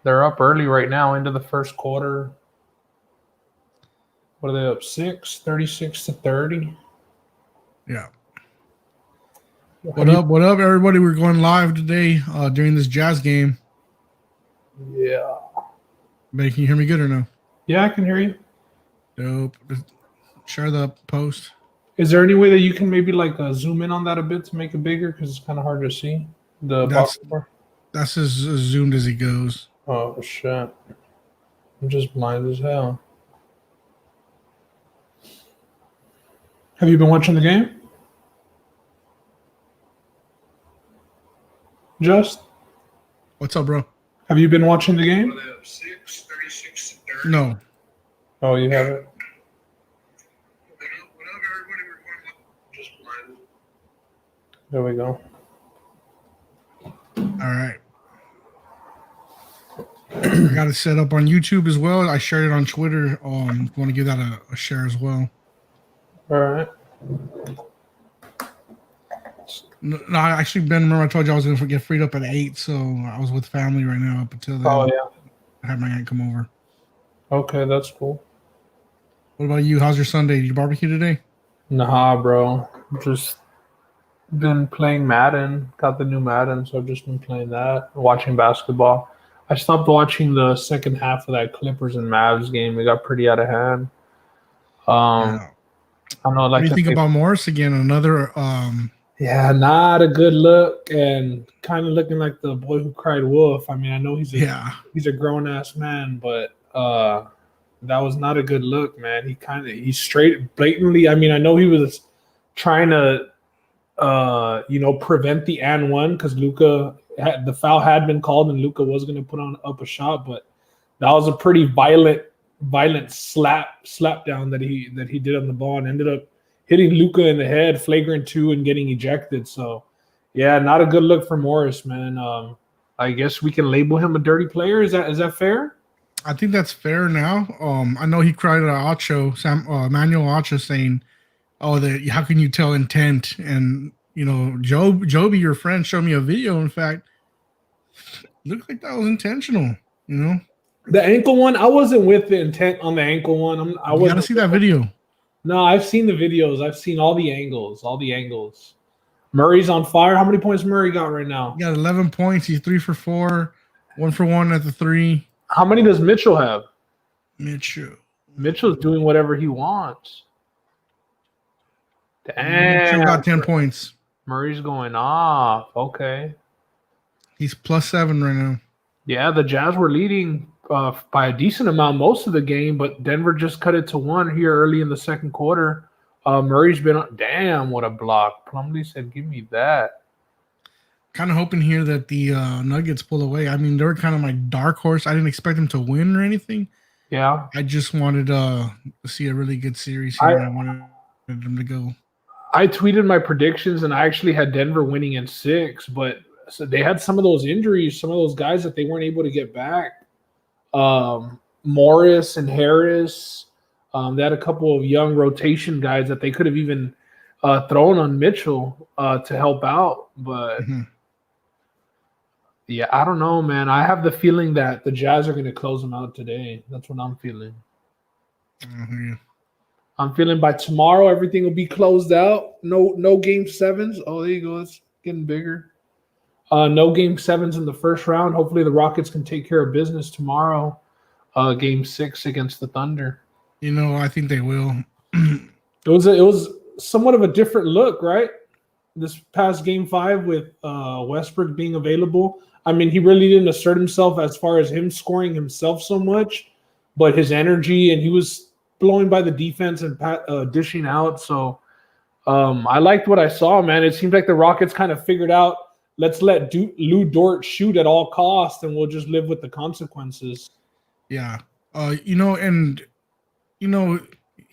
They're up early right now into the first quarter. What are they up? 36-30. Yeah. What up, everybody? We're going live today during this Jazz game. Yeah. But can you hear me good or no? Yeah, I can hear you. Dope. Just share the post. Is there any way that you can maybe like zoom in on that a bit to make it bigger? Because it's kind of hard to see the box bar. That's as zoomed as he goes. Oh, shit. I'm just blind as hell. Have you been watching the game? Just? What's up, bro? Have you been watching the game? 36-30. No. Oh, you haven't? There we go. All right. I got it set up on YouTube as well. I shared it on Twitter. Want to give that a share as well. All right. No, I actually, Ben, remember I told you I was going to get freed up at 8, so I was with family right now up until then. Oh, yeah. I had my aunt come over. Okay, that's cool. What about you? How's your Sunday? Did you barbecue today? Nah, bro. Just been playing Madden. Got the new Madden, so I've just been playing that. Watching basketball. I stopped watching the second half of that Clippers and Mavs game. It got pretty out of hand. Yeah. I know. Like, what do you think about Morris again? Another. Yeah, not a good look, and kind of looking like the boy who cried wolf. I mean, I know he's a grown ass man, but that was not a good look, man. He straight blatantly. I mean, I know he was trying to prevent the and one because Luka the foul had been called and Luka was going to put up a shot, but that was a pretty violent slap down that he did on the ball and ended up hitting Luka in the head, flagrant 2, and getting ejected. So, yeah, not a good look for Morris, man. I guess we can label him a dirty player. Is that fair? I think that's fair now. I know he cried at Acho, Manuel Acho, saying, "Oh, how can you tell intent?" And Joby, your friend, showed me a video. In fact, looked like that was intentional. The ankle one, I wasn't with the intent on the ankle one. I got to see that video. No, I've seen the videos. I've seen all the angles. Murray's on fire. How many points Murray got right now? He got 11 points. He's 3 for 4, 1 for 1 at the 3. How many does Mitchell have? Mitchell's doing whatever he wants. Damn. Mitchell got 10 points. Murray's going off. Okay. He's +7 right now. Yeah, the Jazz were leading by a decent amount most of the game, but Denver just cut it to 1 here early in the second quarter. Murray's been on. Damn, what a block. Plumlee said, give me that. Kind of hoping here that the Nuggets pull away. I mean, they were kind of my dark horse. I didn't expect them to win or anything. Yeah. I just wanted to see a really good series here. I wanted them to go. I tweeted my predictions, and I actually had Denver winning in 6, but so they had some of those injuries, some of those guys that they weren't able to get back. Morris and Harris. They had a couple of young rotation guys that they could have even thrown on Mitchell to help out. But, yeah, I don't know, man. I have the feeling that the Jazz are going to close them out today. That's what I'm feeling. I'm feeling by tomorrow everything will be closed out. No game 7s. Oh, there you go. It's getting bigger. No game 7s in the first round. Hopefully the Rockets can take care of business tomorrow. Game 6 against the Thunder. I think they will. It was somewhat of a different look, right? This past game 5 with Westbrook being available. I mean, he really didn't assert himself as far as him scoring himself so much, but his energy, and he was blowing by the defense and dishing out. So I liked what I saw, man. It seems like the Rockets kind of figured out, let's let Lou Dort shoot at all costs, and we'll just live with the consequences. Yeah.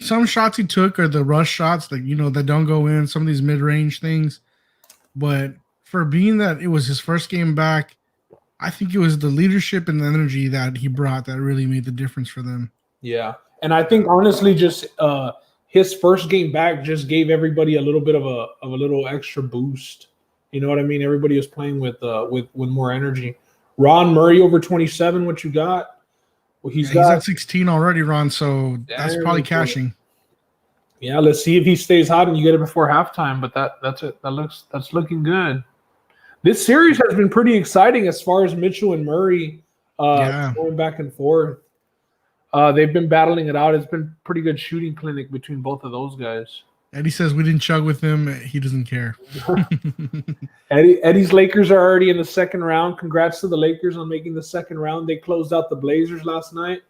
Some shots he took are the rush shots that don't go in, some of these mid-range things. But for being that it was his first game back, I think it was the leadership and the energy that he brought that really made the difference for them. Yeah. And I think honestly just his first game back just gave everybody a little bit of a little extra boost. You know what I mean? Everybody was playing with more energy. Ron Murray over 27. What you got? Well, he's at 16 already, Ron. So that's probably cashing. Yeah, let's see if he stays hot and you get it before halftime. But that's it. That's looking good. This series has been pretty exciting as far as Mitchell and Murray going back and forth. They've been battling it out. It's been pretty good shooting clinic between both of those guys. Eddie says we didn't chug with him. He doesn't care. Eddie's Lakers are already in the second round. Congrats to the Lakers on making the second round. They closed out the Blazers last night.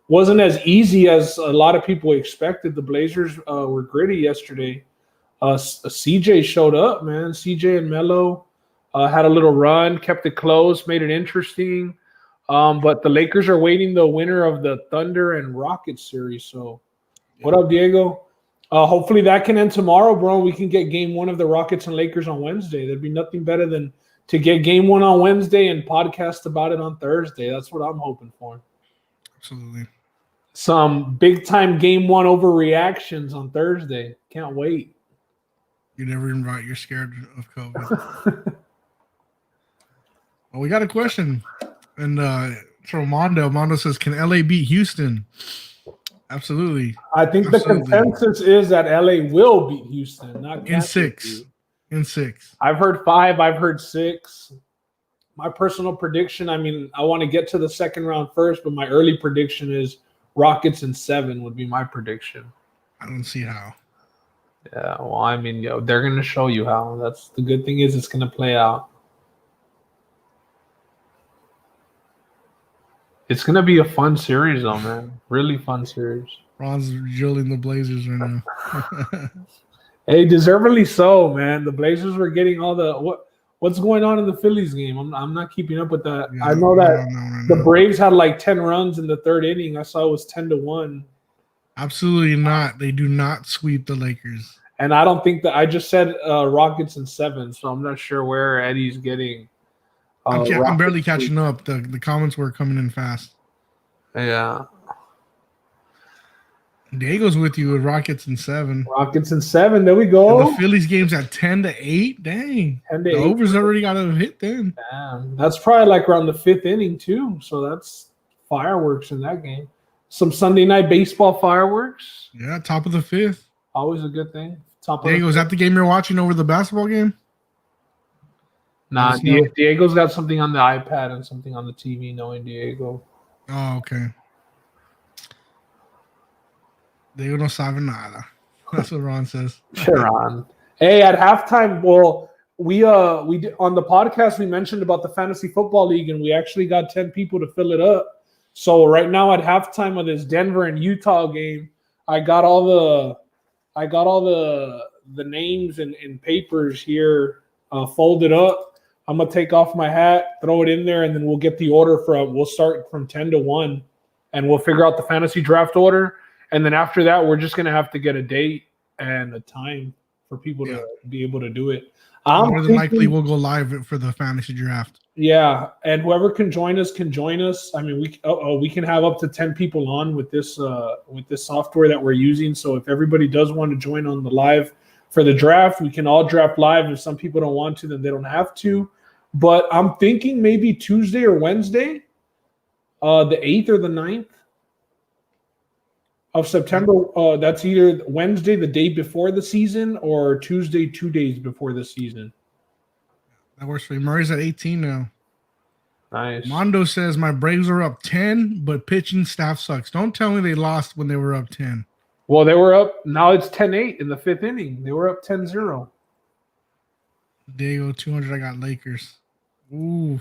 Wasn't as easy as a lot of people expected. The Blazers were gritty yesterday. CJ showed up, man. CJ and Melo had a little run, kept it close, made it interesting. But the Lakers are waiting the winner of the Thunder and Rockets series. So, what up, Diego? Hopefully that can end tomorrow, bro. We can get game one of the Rockets and Lakers on Wednesday. There'd be nothing better than to get game one on Wednesday and podcast about it on Thursday. That's what I'm hoping for. Absolutely. Some big-time game one overreactions on Thursday. Can't wait. You never invite. You're scared of COVID. Well, we got a question. And from Mondo. Mondo says, can LA beat Houston? Absolutely. I think the consensus is that LA will beat Houston. Not in 6. In 6. I've heard 5. I've heard 6. My personal prediction, I mean, I want to get to the second round first, but my early prediction is Rockets in 7 would be my prediction. I don't see how. Yeah, well, I mean, they're going to show you how. That's the good thing is it's going to play out. It's going to be a fun series, though, man. Really fun series. Ron's drilling the Blazers right now. Hey, deservedly so, man. The Blazers were getting all the what's going on in the Phillies game. I'm not keeping up with that. Yeah, I know that the Braves had like 10 runs in the third inning. I saw it was 10-1. Absolutely not. They do not sweep the Lakers. And I don't think that I just said Rockets in 7, so I'm not sure where Eddie's getting. I'm barely catching up. The comments were coming in fast. Yeah. Diego's with you with Rockets in 7. Rockets in 7. There we go. And the Phillies game's at 10-8. Dang. 10-8. The overs already got a hit then. Damn. That's probably like around the 5th inning too. So that's fireworks in that game. Some Sunday night baseball fireworks. Yeah, top of the 5th. Always a good thing. Diego, is that the game you're watching over the basketball game? Nah, Diego's got something on the iPad and something on the TV, knowing Diego. Oh, okay. Diego no sabe nada. That's what Ron says. Sure, Ron. Hey, at halftime, well, we did, on the podcast we mentioned about the Fantasy Football League, and we actually got 10 people to fill it up. So right now at halftime of this Denver and Utah game, I got all the names and papers here folded up. I'm gonna take off my hat, throw it in there, and then we'll get the order we'll start from 10-1, and we'll figure out the fantasy draft order. And then after that, we're just gonna have to get a date and a time for people to be able to do it. More than likely, we'll go live for the fantasy draft. Yeah, and whoever can join us can join us. I mean, we can have up to 10 people on with this software that we're using. So if everybody does want to join on the live for the draft, we can all draft live. If some people don't want to, then they don't have to. But I'm thinking maybe Tuesday or Wednesday, the 8th or the 9th of September. That's either Wednesday, the day before the season, or Tuesday, 2 days before the season. That works for me. Murray's at 18 now. Nice. Mondo says, my Braves are up 10, but pitching staff sucks. Don't tell me they lost when they were up 10. Well, they were up. Now it's 10-8 in the 5th inning. They were up 10-0. Diego, 200. I got Lakers. Ooh.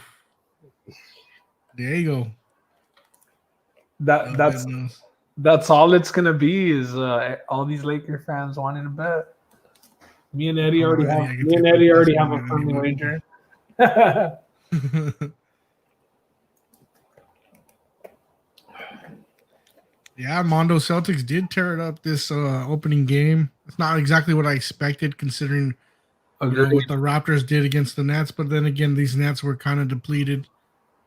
Diego. That's all it's going to be is all these Laker fans wanting to bet. Me and Eddie already have a firm wager. Yeah, Mondo Celtics did tear it up this opening game. It's not exactly what I expected considering what the Raptors did against the Nets. But then again, these Nets were kind of depleted.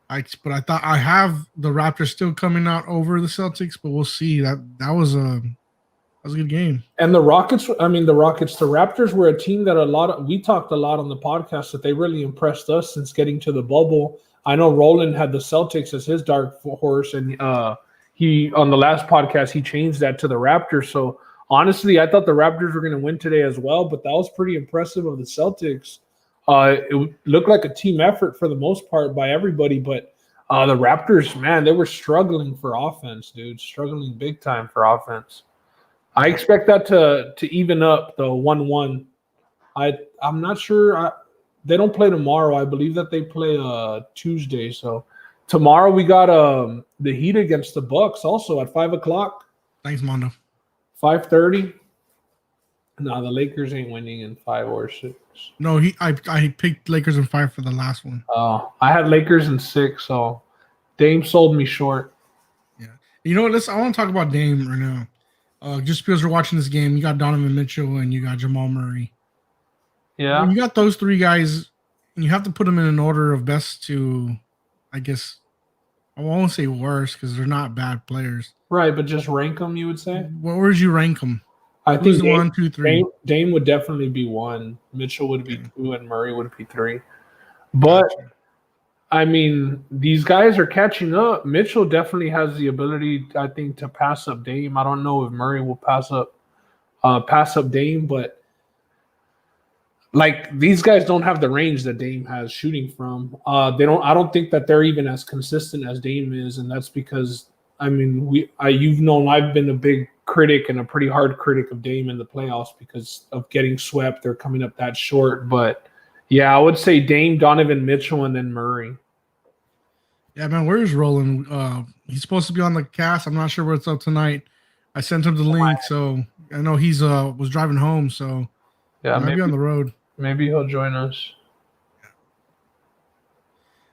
But I thought I have the Raptors still coming out over the Celtics, but we'll see. That was a good game. And the Raptors were a team that we talked a lot on the podcast that they really impressed us since getting to the bubble. I know Roland had the Celtics as his dark horse, and he on the last podcast he changed that to the Raptors. So honestly, I thought the Raptors were going to win today as well, but that was pretty impressive of the Celtics. It looked like a team effort for the most part by everybody, but the Raptors, man, they were struggling for offense, dude, struggling big time for offense. I expect that to even up the 1-1. I'm not sure. They don't play tomorrow. I believe that they play Tuesday. So tomorrow we got the Heat against the Bucks also at 5:00. Thanks, Mondo. 5:30. No, the Lakers ain't winning in 5 or 6. No, I picked Lakers in 5 for the last one. Oh, I had Lakers in 6, so Dame sold me short. Yeah. You know what? I want to talk about Dame right now. Just because we're watching this game, you got Donovan Mitchell and you got Jamal Murray. Yeah. When you got those three guys, and you have to put them in an order of best to, I guess, I won't say worse because they're not bad players. Right, but just rank them, you would say? Where would you rank them? I think Dame, 1, 2, 3. Dame would definitely be 1. Mitchell would be 2, and Murray would be 3. But, I mean, these guys are catching up. Mitchell definitely has the ability, I think, to pass up Dame. I don't know if Murray will pass up Dame, but like these guys don't have the range that Dame has shooting from. I don't think that they're even as consistent as Dame is, and that's because you've known I've been a big critic and a pretty hard critic of Dame in the playoffs because of getting swept. They're coming up that short, but yeah, I would say Dame, Donovan Mitchell, and then Murray. Yeah, man, where's Roland? He's supposed to be on the cast. I'm not sure what's up tonight. I sent him the link, so I know he's was driving home, so yeah, maybe on the road. Maybe he'll join us.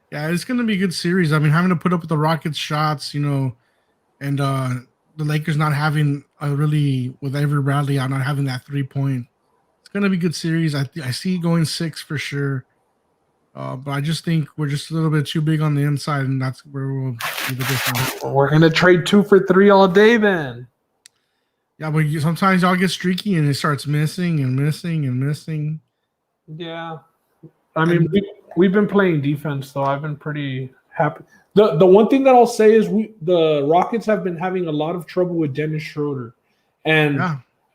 Yeah, it's gonna be a good series. I mean, having to put up with the Rockets shots, and the Lakers not having with Avery Bradley out, not having that 3-point. It's gonna be a good series. I see it going 6 for sure. But I just think we're just a little bit too big on the inside, and that's where we'll be the difference. We're gonna trade 2 for 3 all day then. Yeah, but sometimes y'all get streaky and it starts missing and missing and missing. Yeah, I mean we've been playing defense though. I've been pretty happy. The one thing that I'll say is the Rockets have been having a lot of trouble with Dennis Schroeder, and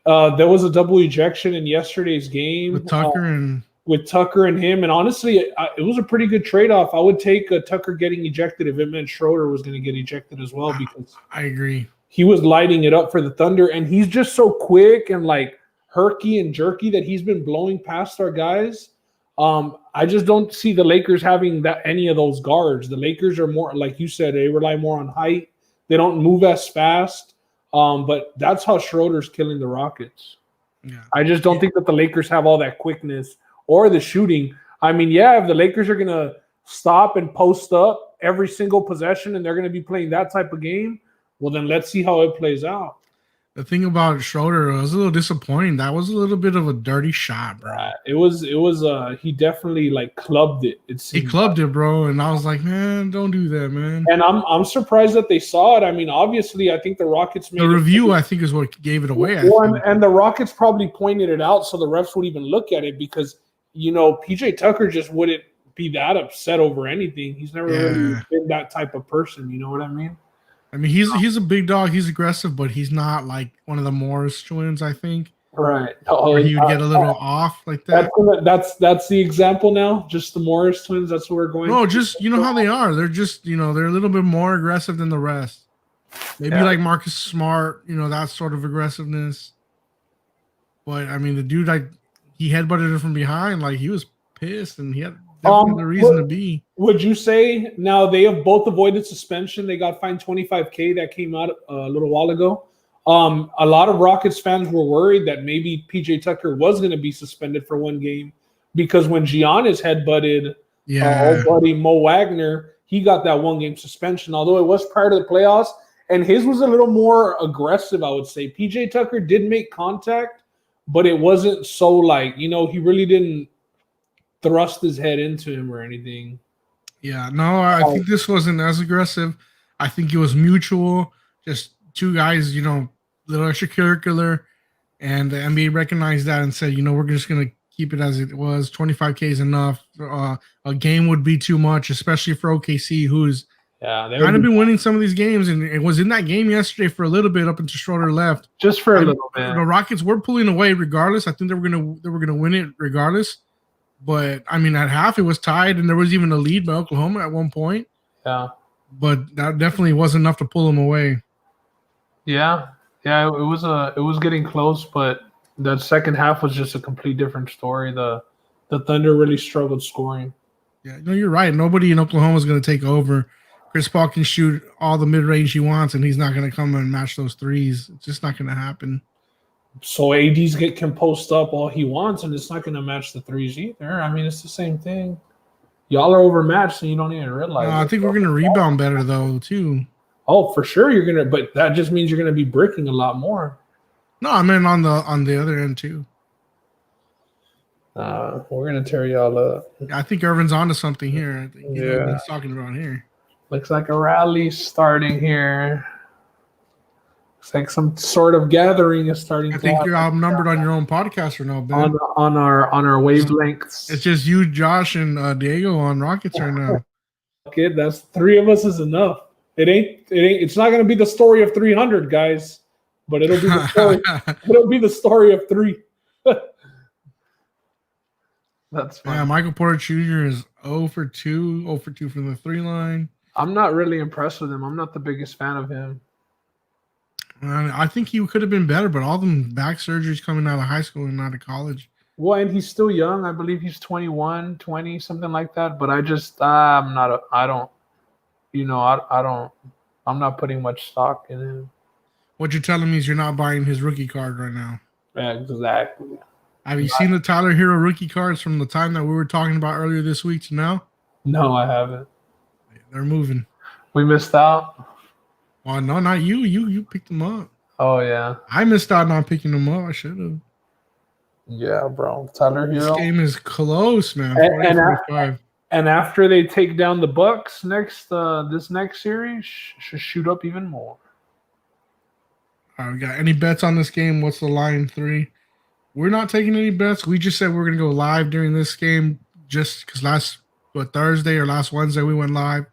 there was a double ejection in yesterday's game with Tucker and him. And honestly, it was a pretty good trade-off. I would take Tucker getting ejected if it meant Schroeder was going to get ejected as well, because I agree. He was lighting it up for the Thunder, and he's just so quick and like herky and jerky that he's been blowing past our guys. I just don't see the Lakers having any of those guards. The Lakers are more, like you said, they rely more on height. They don't move as fast. But that's how Schroeder's killing the Rockets. Yeah. I just don't think that the Lakers have all that quickness or the shooting. I mean, yeah, if the Lakers are going to stop and post up every single possession and they're going to be playing that type of game, well, then let's see how it plays out. The thing about Schroeder, it was a little disappointing. That was a little bit of a dirty shot, bro. It was. He definitely like clubbed it. He clubbed it, bro, and I was like, man, don't do that, man. And I'm surprised that they saw it. I mean, obviously, I think the Rockets made the review. I think is what gave it away. And the Rockets probably pointed it out so the refs would even look at it because PJ Tucker just wouldn't be that upset over anything. He's never really been that type of person. You know what I mean? I mean, he's a big dog. He's aggressive, but he's not like one of the Morris twins, I think. Right. Where he would get a little off like that. That's the example now. Just the Morris twins. That's what we're going. No, just how they are. They're just they're a little bit more aggressive than the rest. Maybe like Marcus Smart, that sort of aggressiveness. But I mean, the dude he headbutted it from behind, like he was pissed, and he had definitely the reason to be. Would you say now they have both avoided suspension? They got fined $25,000 that came out a little while ago. A lot of Rockets fans were worried that maybe PJ Tucker was going to be suspended for 1 game because when Giannis headbutted old buddy Mo Wagner, he got that 1 game suspension, although it was prior to the playoffs. And his was a little more aggressive, I would say. PJ Tucker did make contact, but it wasn't so like, he really didn't thrust his head into him or anything. Yeah, no, I think this wasn't as aggressive. I think it was mutual. Just 2 guys, little extracurricular, and the NBA recognized that and said, we're just gonna keep it as it was. 25K is enough. A game would be too much, especially for OKC, who's kind of been winning some of these games. And it was in that game yesterday for a little bit up until Schroeder left. Just for a little bit. The Rockets were pulling away regardless. I think they were gonna win it regardless. But I mean, at half it was tied, and there was even a lead by Oklahoma at one point. Yeah. But that definitely wasn't enough to pull them away. Yeah. Yeah, it was getting close, but that second half was just a complete different story. The Thunder really struggled scoring. Yeah, no, you're right. Nobody in Oklahoma is going to take over. Chris Paul can shoot all the mid-range he wants, and he's not going to come and match those threes. It's just not going to happen. So AD's can post up all he wants, and it's not going to match the threes either. I mean, it's the same thing. Y'all are overmatched, and you don't even realize it. I think we're going to rebound better, though, too. Oh, for sure you're gonna, but that just means you're gonna be bricking a lot more. No, I mean on the other end too. We're gonna tear y'all up. I think Irvin's onto something here. I think you know what he's talking about here. Looks like a rally starting here. Looks like some sort of gathering is starting. I think you're outnumbered on your own podcast or no, Ben? On our wavelengths. It's just you, Josh, and Diego on Rockets right now. Kid, that's 3 of us is enough. It's not going to be the story of 300 guys, but it'll be the story. It'll be the story of 3. That's fine. Yeah, Michael Porter Jr. is 0 for 2, 0 for 2 from the 3 line. I'm not really impressed with him. I'm not the biggest fan of him. I think he could have been better, but all them back surgeries coming out of high school and out of college. Well, and he's still young. I believe he's 21, 20, something like that. But I just, I'm not putting much stock in him. What you're telling me is you're not buying his rookie card right now. Exactly. Have you seen the Tyler Hero rookie cards from the time that we were talking about earlier this week to now? No, I haven't. They're moving. We missed out? Oh, no, not you. You picked them up. Oh, yeah. I missed out not picking them up. I should have. Yeah, bro. Tyler Hero. This game is close, man. And after they take down the Bucks this next series, should shoot up even more. All right, we got any bets on this game? What's the line? 3. We're not taking any bets. We just said we're gonna go live during this game, just because Thursday or last Wednesday we went live,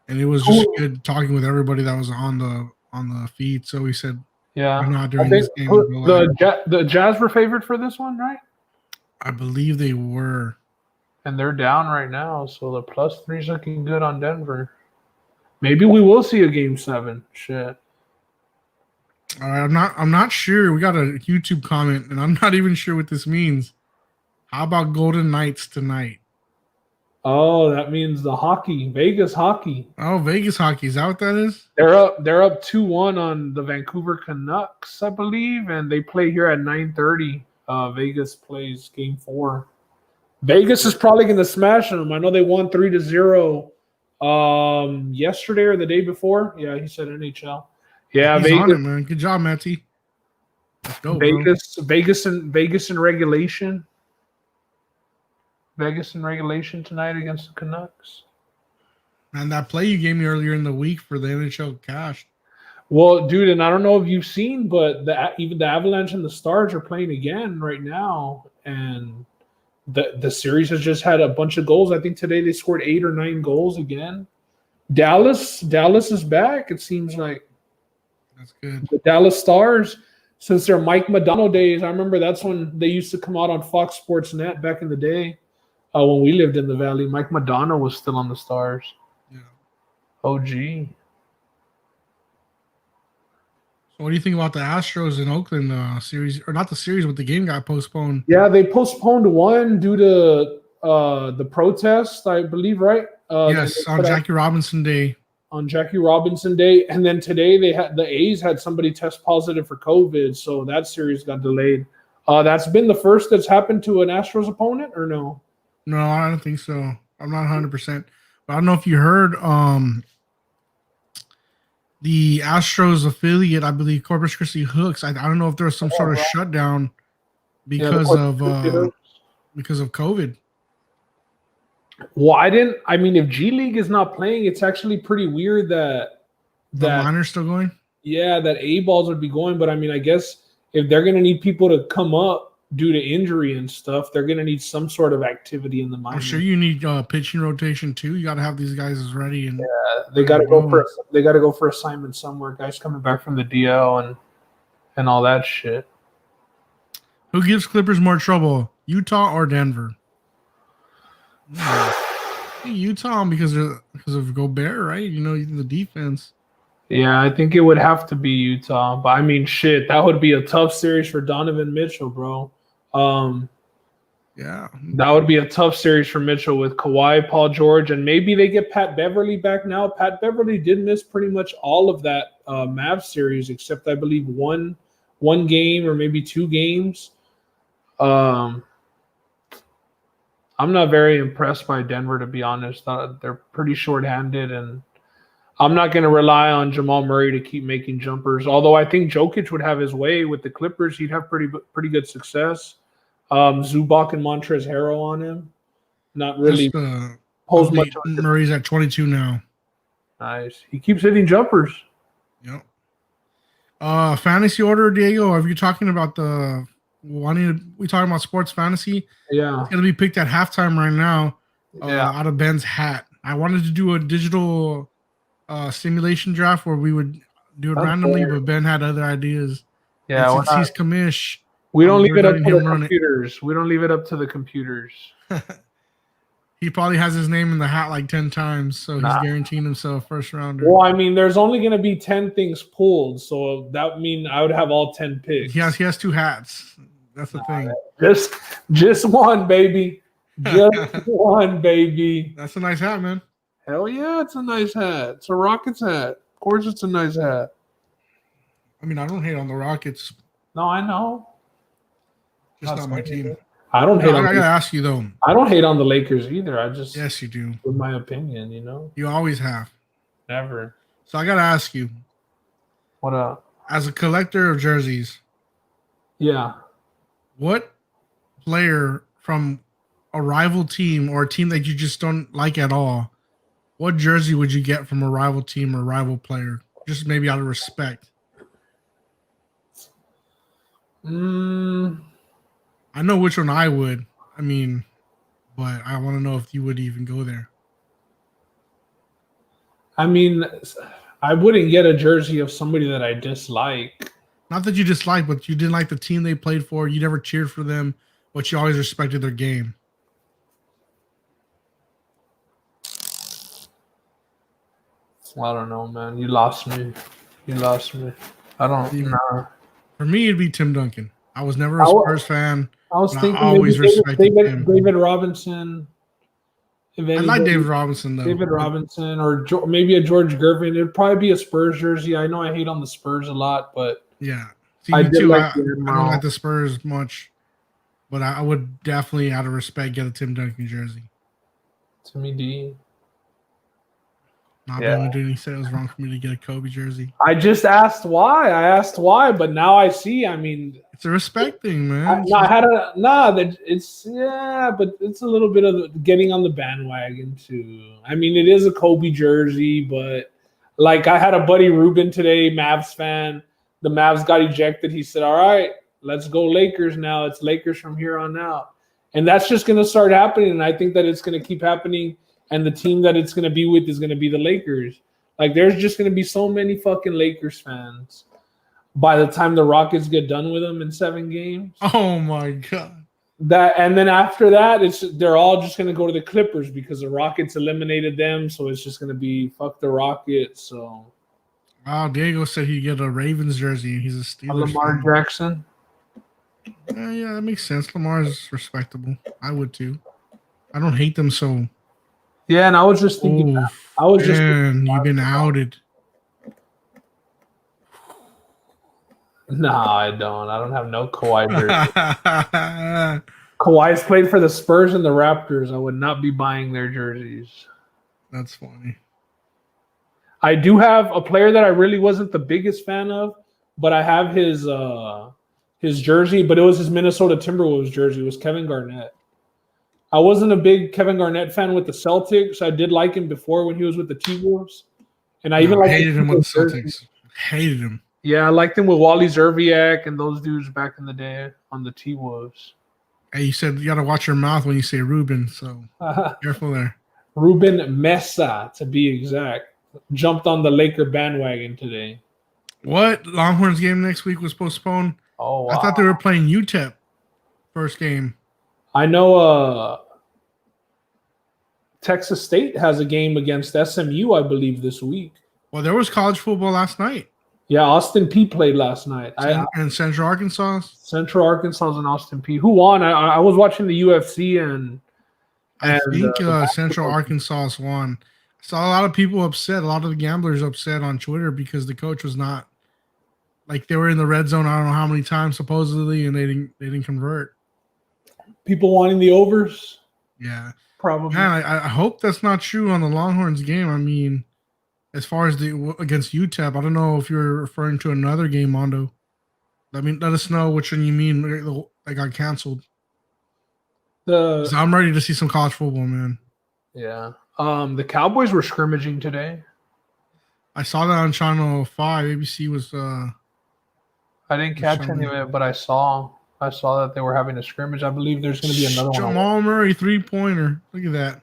and it was just good talking with everybody that was on the feed. So we said, yeah, we're not during this game. The Jazz were favored for this one, right? I believe they were. And they're down right now, so the +3's looking good on Denver. Maybe we will see a game 7. Shit. All right, I'm not sure. We got a YouTube comment, and I'm not even sure what this means. How about Golden Knights tonight? Oh, that means the hockey, Vegas hockey. Oh, Vegas hockey. Is that what that is? They're up 2-1 on the Vancouver Canucks, I believe, and they play here at 9:30. Vegas plays game 4. Vegas is probably going to smash them. I know they won 3-0 yesterday or the day before. Yeah, he said NHL. Yeah, He's Vegas. on it, man. Good job, Matty. Let's go, Vegas in regulation. Vegas in regulation tonight against the Canucks. And that play you gave me earlier in the week for the NHL cash. Well, dude, and I don't know if you've seen, but even the Avalanche and the Stars are playing again right now, and the series has just had a bunch of goals. I think today they scored 8 or 9 goals again. Dallas is back. It seems like that's good. The Dallas Stars, since their Mike Modano days, I remember that's when they used to come out on Fox Sports Net back in the day when we lived in the Valley. Mike Modano was still on the Stars. Yeah. OG. So what do you think about the Astros in Oakland series, or not the series, but the game got postponed? Yeah, they postponed one due to the protest, I believe, right? Yes, on Jackie Robinson Day. On Jackie Robinson Day, and then today the A's had somebody test positive for COVID, so that series got delayed. That's been the first that's happened to an Astros opponent, or no? No, I don't think so. I'm not 100%. But I don't know if you heard the Astros affiliate, I believe Corpus Christi Hooks. I don't know if there was some sort of shutdown because of COVID. Well, I mean, if G League is not playing, it's actually pretty weird that the minors still going. Yeah, that A balls would be going, but I mean, I guess if they're gonna need people to come up due to injury and stuff, they're going to need some sort of activity in the minors. I'm sure you need pitching rotation too. You got to have these guys as ready, and They got to go for assignment somewhere. Guys coming back from the DL and all that shit. Who gives Clippers more trouble, Utah or Denver? Utah because of Gobert, right? You know, the defense. Yeah, I think it would have to be Utah. But I mean, shit, that would be a tough series for Donovan Mitchell, bro. Yeah, that would be a tough series for Mitchell with Kawhi, Paul George, and maybe they get Pat Beverly back now. Pat Beverly did miss pretty much all of that Mavs series, except I believe one game or maybe 2 games. I'm not very impressed by Denver, to be honest. They're pretty shorthanded, and I'm not going to rely on Jamal Murray to keep making jumpers. Although I think Jokic would have his way with the Clippers, he'd have pretty good success. Zubac and Montrezl Harrell on him. Not really pose much. Murray's at 22 now. Nice. He keeps hitting jumpers. Yep. Fantasy order, Diego. Are you talking about we talking about sports fantasy? Yeah. It's gonna be picked at halftime right now. Out of Ben's hat. I wanted to do a digital simulation draft where we would do it randomly, but Ben had other ideas. Yeah. And since he's commish. We don't leave it up to the computers. We don't leave it up to the computers. He probably has his name in the hat like 10 times, so he's guaranteeing himself first rounder. Well, I mean, there's only going to be 10 things pulled, so that means I would have all 10 picks. He has 2 hats. That's the thing. Just one, baby. Just one, baby. That's a nice hat, man. Hell yeah, it's a nice hat. It's a Rockets hat. Of course, it's a nice hat. I mean, I don't hate on the Rockets. No, I know. Just not my team. I don't hate. I gotta ask you though. I don't hate on the Lakers either. I just yes, you do. In my opinion, you know. You always have. Never. So I gotta ask you. What up? As a collector of jerseys. Yeah. What player from a rival team or a team that you just don't like at all? What jersey would you get from a rival team or rival player? Just maybe out of respect. I know which one I would. I mean, but I want to know if you would even go there. I mean, I wouldn't get a jersey of somebody that I dislike. Not that you dislike, but you didn't like the team they played for. You never cheered for them, but you always respected their game. I don't know, man. You lost me. I don't know. For me, it'd be Tim Duncan. I was never a Spurs fan. I was thinking I always respected him. David Robinson. I like David Robinson, though. David Robinson or maybe a George Gervin. It'd probably be a Spurs jersey. I know I hate on the Spurs a lot, but yeah. See, I don't like the Spurs much, but I would definitely, out of respect, get a Tim Duncan jersey. Timmy D. Not Ben Doing. He said it was wrong for me to get a Kobe jersey. I just asked why. But now I see. I mean, it's a respect thing, man. But it's a little bit of getting on the bandwagon too. I mean, it is a Kobe jersey, but like I had a buddy Ruben today, Mavs fan. The Mavs got ejected. He said, "All right, let's go Lakers now. It's Lakers from here on out," and that's just going to start happening. And I think that it's going to keep happening. And the team that it's going to be with is going to be the Lakers. Like, there's just going to be so many fucking Lakers fans by the time the Rockets get done with them in 7 games. Oh, my God. And then after that, they're all just going to go to the Clippers because the Rockets eliminated them. So it's just going to be fuck the Rockets. So. Wow, Diego said he'd get a Ravens jersey. He's a Steelers Lamar Jackson. Yeah, that makes sense. Lamar's respectable. I would, too. I don't hate them so. Yeah, and I was just thinking. You've been outed. No, I don't. I don't have no Kawhi jersey. Kawhi's played for the Spurs and the Raptors. I would not be buying their jerseys. That's funny. I do have a player that I really wasn't the biggest fan of, but I have his jersey. But it was his Minnesota Timberwolves jersey. It was Kevin Garnett. I wasn't a big Kevin Garnett fan with the Celtics. I did like him before when he was with the T-Wolves. And I even hated him with the Celtics. Hated him. Yeah, I liked him with Wally Zerviak and those dudes back in the day on the T-Wolves. Hey, you said you got to watch your mouth when you say Ruben, so careful there. Ruben Mesa, to be exact, jumped on the Laker bandwagon today. What? Longhorns game next week was postponed? Oh, wow. I thought they were playing UTEP first game. I know Texas State has a game against SMU, I believe, this week. Well, there was college football last night. Yeah, Austin Peay played last night. And Central Arkansas? Central Arkansas and Austin Peay. Who won? I was watching the UFC and I think Central Arkansas won. I saw a lot of people upset, a lot of the gamblers upset on Twitter because the coach was not like they were in the red zone. I don't know how many times supposedly, and they didn't convert. People wanting the overs. Yeah, probably. Man, I hope that's not true on the Longhorns game. I mean, as far as against UTEP, I don't know if you're referring to another game, Mondo. Let us know which one you mean. That got canceled. So I'm ready to see some college football, man. Yeah. The Cowboys were scrimmaging today. I saw that on Channel 5. ABC was. I didn't catch any of it, but I saw that they were having a scrimmage. I believe there's going to be another one. Jamal Murray 3-pointer. Look at that.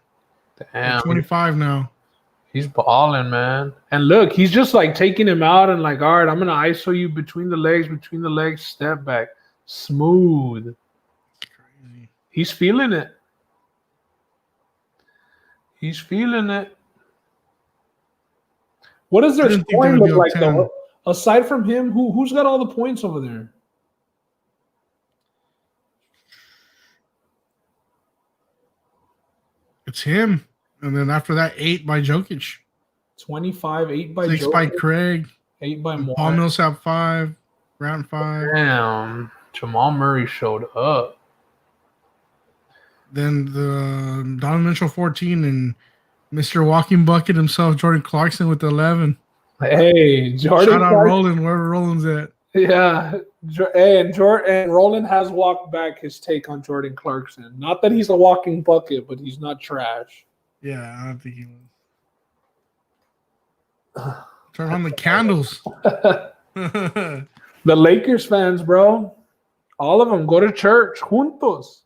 Damn. 25 now. He's balling, man. And look, he's just like taking him out and like, all right, I'm going to ISO you between the legs, step back. Smooth. Crazy. He's feeling it. He's feeling it. What does their scoring look like, though? Aside from him, who's got all the points over there? It's him. And then after that, 8 by Jokic. 25, 8 by 6 Jokic. by Craig. 8 by Moore. Paul Millsap 5. Grant 5. Damn. Jamal Murray showed up. Then the Donovan Mitchell 14 and Mr. Walking Bucket himself, Jordan Clarkson with 11. Hey, Jordan. Shout out Roland, wherever Roland's at. Yeah. And Roland has walked back his take on Jordan Clarkson. Not that he's a walking bucket, but he's not trash. Yeah, I don't think he was. Turn on the candles. The Lakers fans, bro. All of them go to church. Juntos.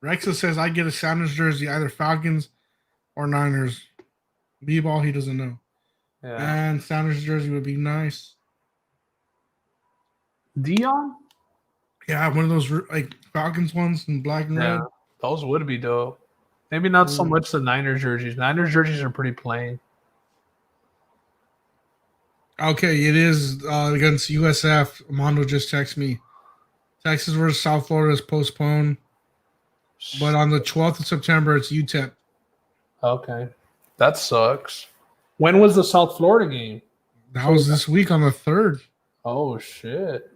Rexa says, I get a Sounders jersey, either Falcons or Niners. B-ball, he doesn't know. Yeah. And Sounders jersey would be nice. Dion? Yeah, one of those like Falcons ones in black and red. Those would be dope. Maybe not so much the Niners jerseys. Niners jerseys are pretty plain. Okay, it is against USF. Mondo just texted me. Texas versus South Florida is postponed. But on the 12th of September, it's UTEP. Okay. That sucks. When was the South Florida game? That was this week on the 3rd. Oh, shit.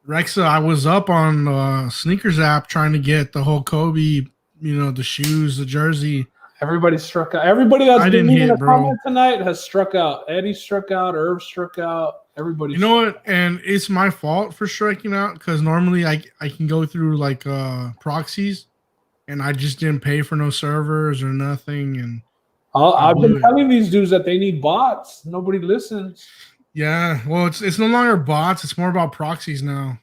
Rexa, I was up on Sneakers app trying to get the whole Kobe, the shoes, the jersey. Everybody struck out. Everybody that's been in the bro. comment tonight has struck out. Eddie struck out. Irv struck out. Everybody. You know what? And it's my fault for striking out because normally I can go through like proxies, and I just didn't pay for no servers or nothing. And I've been telling these dudes that they need bots. Nobody listens. Yeah, well, it's no longer bots. It's more about proxies now.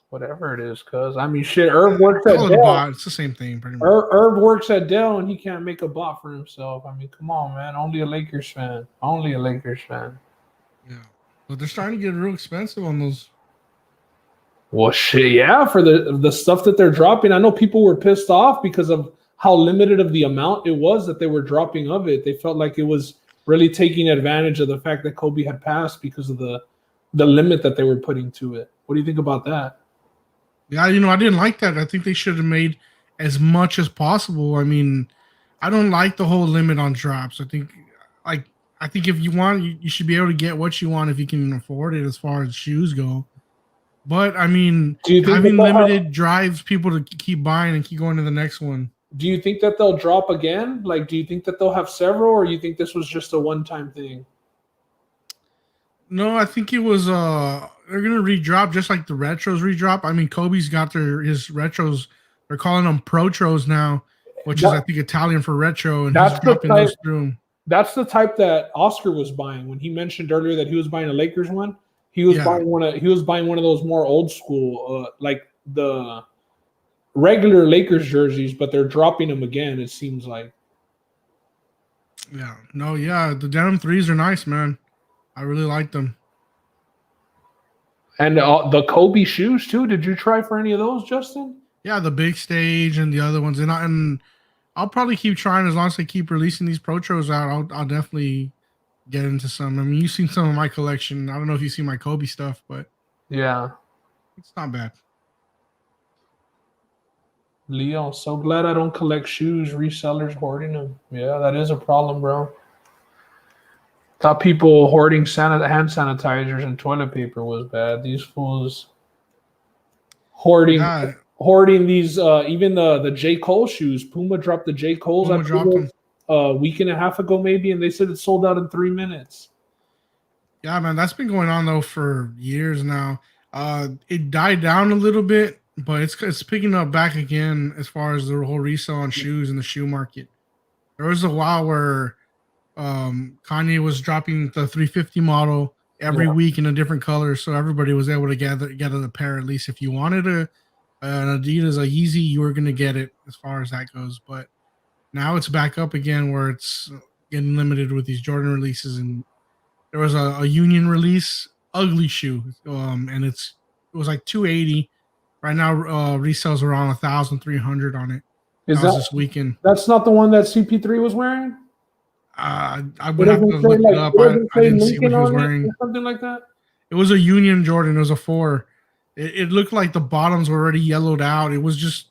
Whatever it is, cuz. I mean, shit, Irv works at Dell. Bot. It's the same thing, pretty much. Irv works at Dell, and he can't make a bot for himself. I mean, come on, man. Only a Lakers fan. Only a Lakers fan. Yeah. But they're starting to get real expensive on those. Well, shit, yeah, for the stuff that they're dropping. I know people were pissed off because of how limited of the amount it was that they were dropping of it. They felt like it was really taking advantage of the fact that Kobe had passed because of the limit that they were putting to it. What do you think about that? Yeah, I didn't like that. I think they should have made as much as possible. I mean, I don't like the whole limit on drops. I think if you want, you should be able to get what you want if you can afford it as far as shoes go. But, I mean, having limited drives people to keep buying and keep going to the next one. Do you think that they'll drop again? Like, do you think that they'll have several, or you think this was just a one-time thing? No, I think it was they're gonna redrop just like the retros redrop. I mean, Kobe's got his retros. They're calling them protros now, which is I think Italian for retro, and he's dropping those through. That's the type that Oscar was buying when he mentioned earlier that he was buying a Lakers one. He was Yeah. buying one of those more old school, like the regular Lakers jerseys, but they're dropping them again. It seems like. Yeah. No, yeah. The denim threes are nice, man. I really like them. And the Kobe shoes too. Did you try for any of those, Justin? Yeah, the big stage and the other ones, and I'll probably keep trying as long as they keep releasing these Protros out. I'll definitely get into some. I mean, you've seen some of my collection. I don't know if you see my Kobe stuff, but Yeah. it's not bad. Leo, so glad I don't collect shoes. Resellers hoarding them. Yeah, that is a problem, bro. Thought people hoarding hand sanitizers and toilet paper was bad. These fools hoarding Yeah, these even the J. Cole shoes. Puma dropped the J. Cole's Puma dropped them. a week and a half ago, maybe, and they said it sold out in 3 minutes. Yeah, man, that's been going on though for years now. It died down a little bit, but it's picking up back again as far as the whole resale on shoes in the shoe market. There was a while where Kanye was dropping the 350 model every week in a different color, so everybody was able to get a pair at least. If you wanted an Adidas, a Yeezy, you were gonna get it as far as that goes. But now it's back up again where it's getting limited with these Jordan releases, and there was a Union release, ugly shoe, and it was like $280. Right now, resales around 1,300 on it. Is That was that this weekend? that's not the one that CP3 was wearing? I would have to look it up. I didn't see what he was wearing. Or something like that. It was a Union Jordan. It was a 4. It looked like the bottoms were already yellowed out. It was just,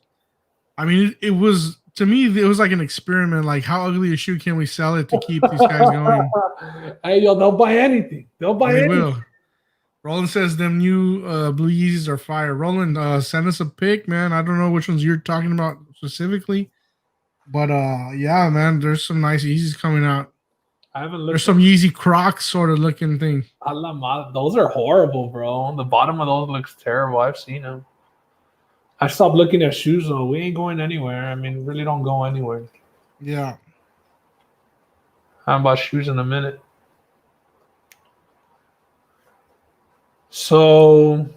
I mean, it was, to me, it was like an experiment. Like, how ugly a shoe can we sell it to keep these guys going? Hey, yo, they'll buy anything. They'll buy They anything. will. Roland says them new blue Yeezys are fire. Roland, send us a pic, man. I don't know which ones you're talking about specifically, but yeah, man, there's some nice Yeezys coming out. I haven't looked. There's some Yeezy Crocs sort of looking thing. Those are horrible, bro. The bottom of those looks terrible. I've seen them. I stopped looking at shoes though. We ain't going anywhere. I mean, really don't go anywhere. Yeah. How about shoes in a minute? So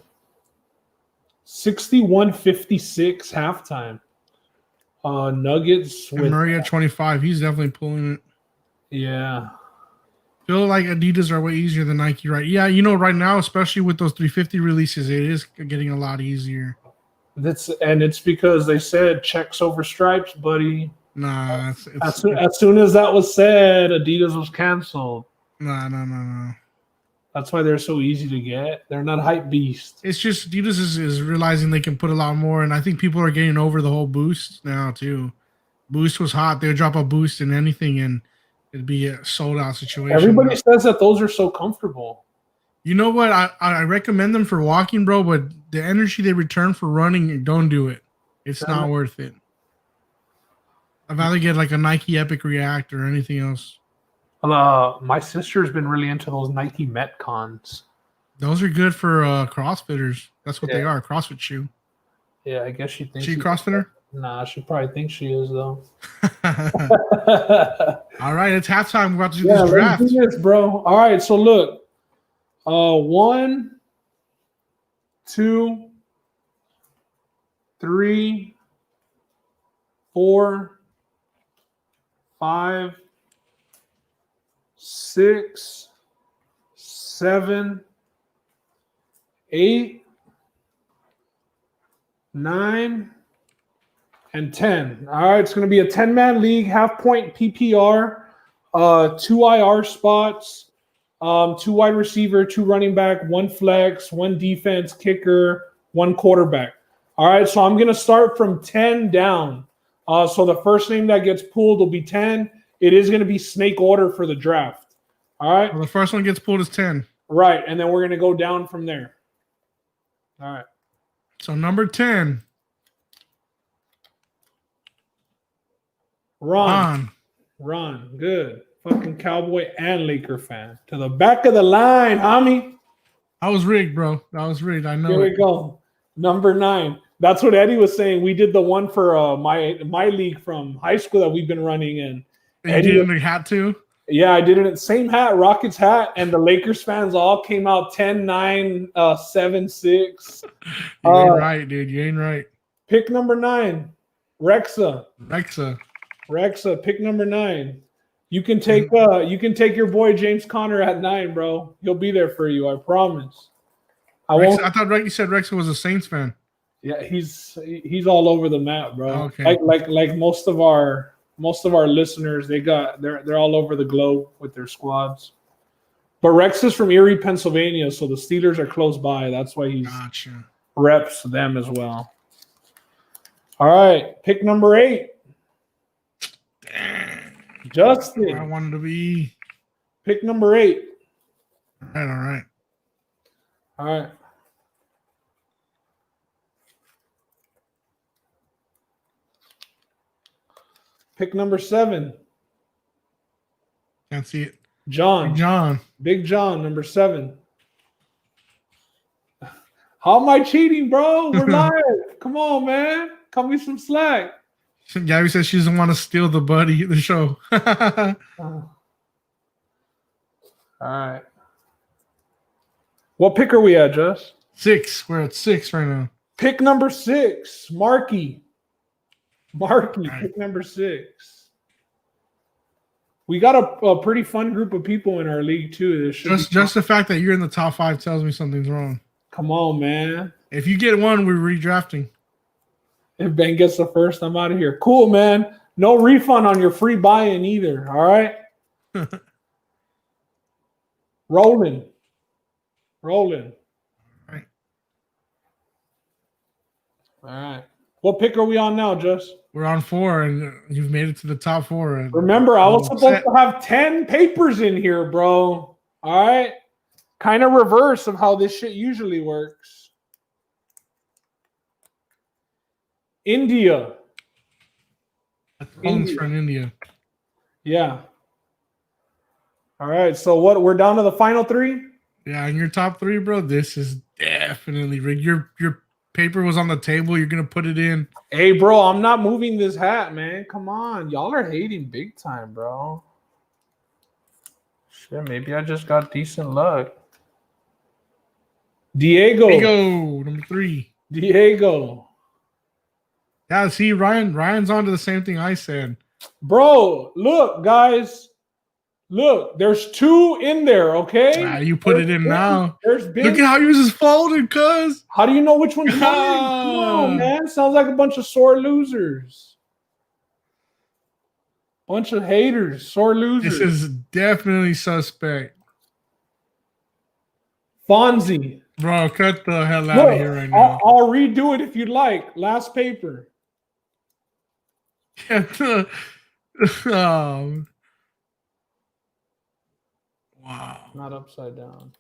61-56 halftime. Nuggets And with Murray at 25. He's definitely pulling it. yeah. Feel like Adidas are way easier than Nike, right? Yeah, you know, right now, especially with those 350 releases, it is getting a lot easier. It's because they said checks over stripes, buddy. Nah, As soon as that was said, Adidas was canceled. No. That's why they're so easy to get. They're not hype beasts. It's just Adidas is realizing they can put a lot more, and I think people are getting over the whole Boost now too. Boost was hot; they'd drop a Boost in anything, and it'd be a sold out situation. Everybody says that those are so comfortable. You know what? I recommend them for walking, bro, but the energy they return for running, don't do it. It's not worth it. I'd rather get like a Nike Epic React or anything else. My sister's been really into those Nike Metcons. Those are good for CrossFitters. That's what they are, a CrossFit shoe. Yeah, I guess she thinks She a CrossFitter? Nah, she probably thinks she is though. All right, it's halftime. We're about to do Yeah, this draft. let's do this, bro. All right, so look. 1, 2, 3, 4, 5, 6, 7, 8, 9, and 10. All right, it's going to be a 10-man league, half-point PPR, 2 IR spots, 2 wide receiver, 2 running back, 1 flex, 1 defense, kicker, 1 quarterback. All right, so I'm going to start from 10 down. So the first name that gets pulled will be 10. It is going to be snake order for the draft. All right? Well, the first one gets pulled is 10. Right, and then we're going to go down from there. All right. So number 10. Ron. Good. Fucking Cowboy and Laker fan. To the back of the line, homie. I was rigged, bro. I was rigged. I know. Here we go. Number 9. That's what Eddie was saying. We did the one for my league from high school that we've been running in. And you didn't have to? Yeah, I did it in the same hat, Rockets hat, and the Lakers fans all came out 10-9, 7-6. You ain't right, dude. You ain't right. Pick number 9, Rexa. Rexa. Pick number 9. You can take your boy James Conner at 9, bro. He'll be there for you, I promise. I thought you said Rexa was a Saints fan. Yeah, he's all over the map, bro. Okay. Like most of our listeners, they're all over the globe with their squads. But Rex is from Erie, Pennsylvania, so the Steelers are close by. That's why he reps them as well. All right, pick number 8. Justin. I wanted to be. Pick number 8. All right. All right. Pick number 7. Can't see it. Big John, number 7. How am I cheating, bro? We're live. Come on, man. Cut me some slack. Gabby says she doesn't want to steal the show. All right. What pick are we at, Just? 6. We're at 6 right now. Pick number 6, Marky. Right. Pick number 6. We got a pretty fun group of people in our league too. Just the fact that you're in the top 5 tells me something's wrong. Come on, man. If you get one, we're redrafting. If Ben gets the first, I'm out of here. Cool, man. No refund on your free buy-in either. All right. Rolling. All right. All right. What pick are we on now, Just? We're on 4, and you've made it to the top 4. Remember, I was supposed to have 10 papers in here, bro. All right? Kind of reverse of how this shit usually works. India. India. Yeah. All right, so what? We're down to the final 3? Yeah, in your top 3, bro, this is definitely rigged. Your paper was on the table. You're going to put it in. Hey, bro, I'm not moving this hat, man. Come on. Y'all are hating big time, bro. Shit, maybe I just got decent luck. Diego, number 3. Diego. Yeah, see, Ryan's on to the same thing I said. Bro, look, guys. Look, there's 2 in there, okay? You put it in now. Look at how yours is folded, cuz. How do you know which one's mine? Come on, man. Sounds like a bunch of sore losers. Bunch of haters, sore losers. This is definitely suspect. Fonzie. Bro, cut the hell out of here right now. I'll redo it if you'd like. Last paper. Wow. Not upside down.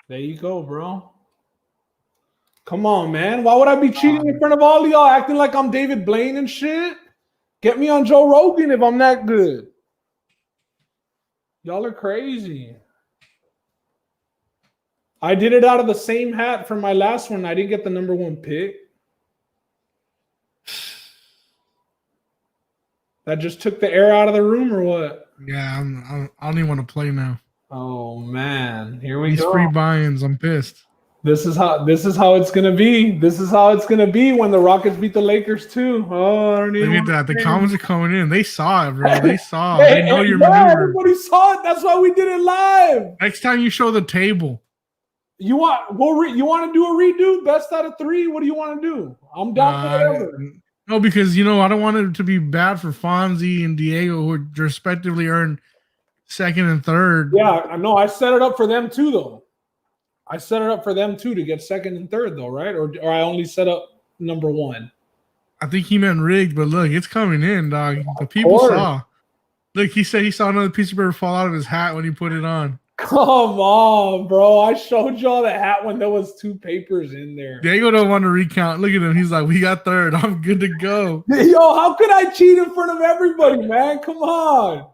There you go, bro. Come on, man. Why would I be cheating in front of all of y'all, acting like I'm David Blaine and shit? Get me on Joe Rogan if I'm that good. Y'all are crazy. I did it out of the same hat from my last one. I didn't get the number 1 pick. That just took the air out of the room or what? Yeah, I don't even want to play now. Oh man, here we These go. free buy-ins, I'm pissed. This is how it's gonna be. This is how it's gonna be when the Rockets beat the Lakers too. Oh, I don't even look at that. The comments are coming in. They saw it, bro. They saw. Hey, they know your maneuver. maneuver. Everybody saw it. That's why we did it live. Next time you show the table. You want to do a redo? Best out of 3. What do you want to do? I'm down for whatever. No, because I don't want it to be bad for Fonzie and Diego, who respectively earned 2nd and 3rd. Yeah, I know. I set it up for them too, though. I set it up for them too to get 2nd and 3rd, though, right? Or I only set up number 1. I think he meant rigged, but look, it's coming in, dog. The people saw. Look, he said he saw another piece of paper fall out of his hat when he put it on. Come on, bro. I showed y'all the hat when there was 2 papers in there. Diego don't want to recount. Look at him. He's like, we got 3rd. I'm good to go. Yo, how could I cheat in front of everybody, man? Come on.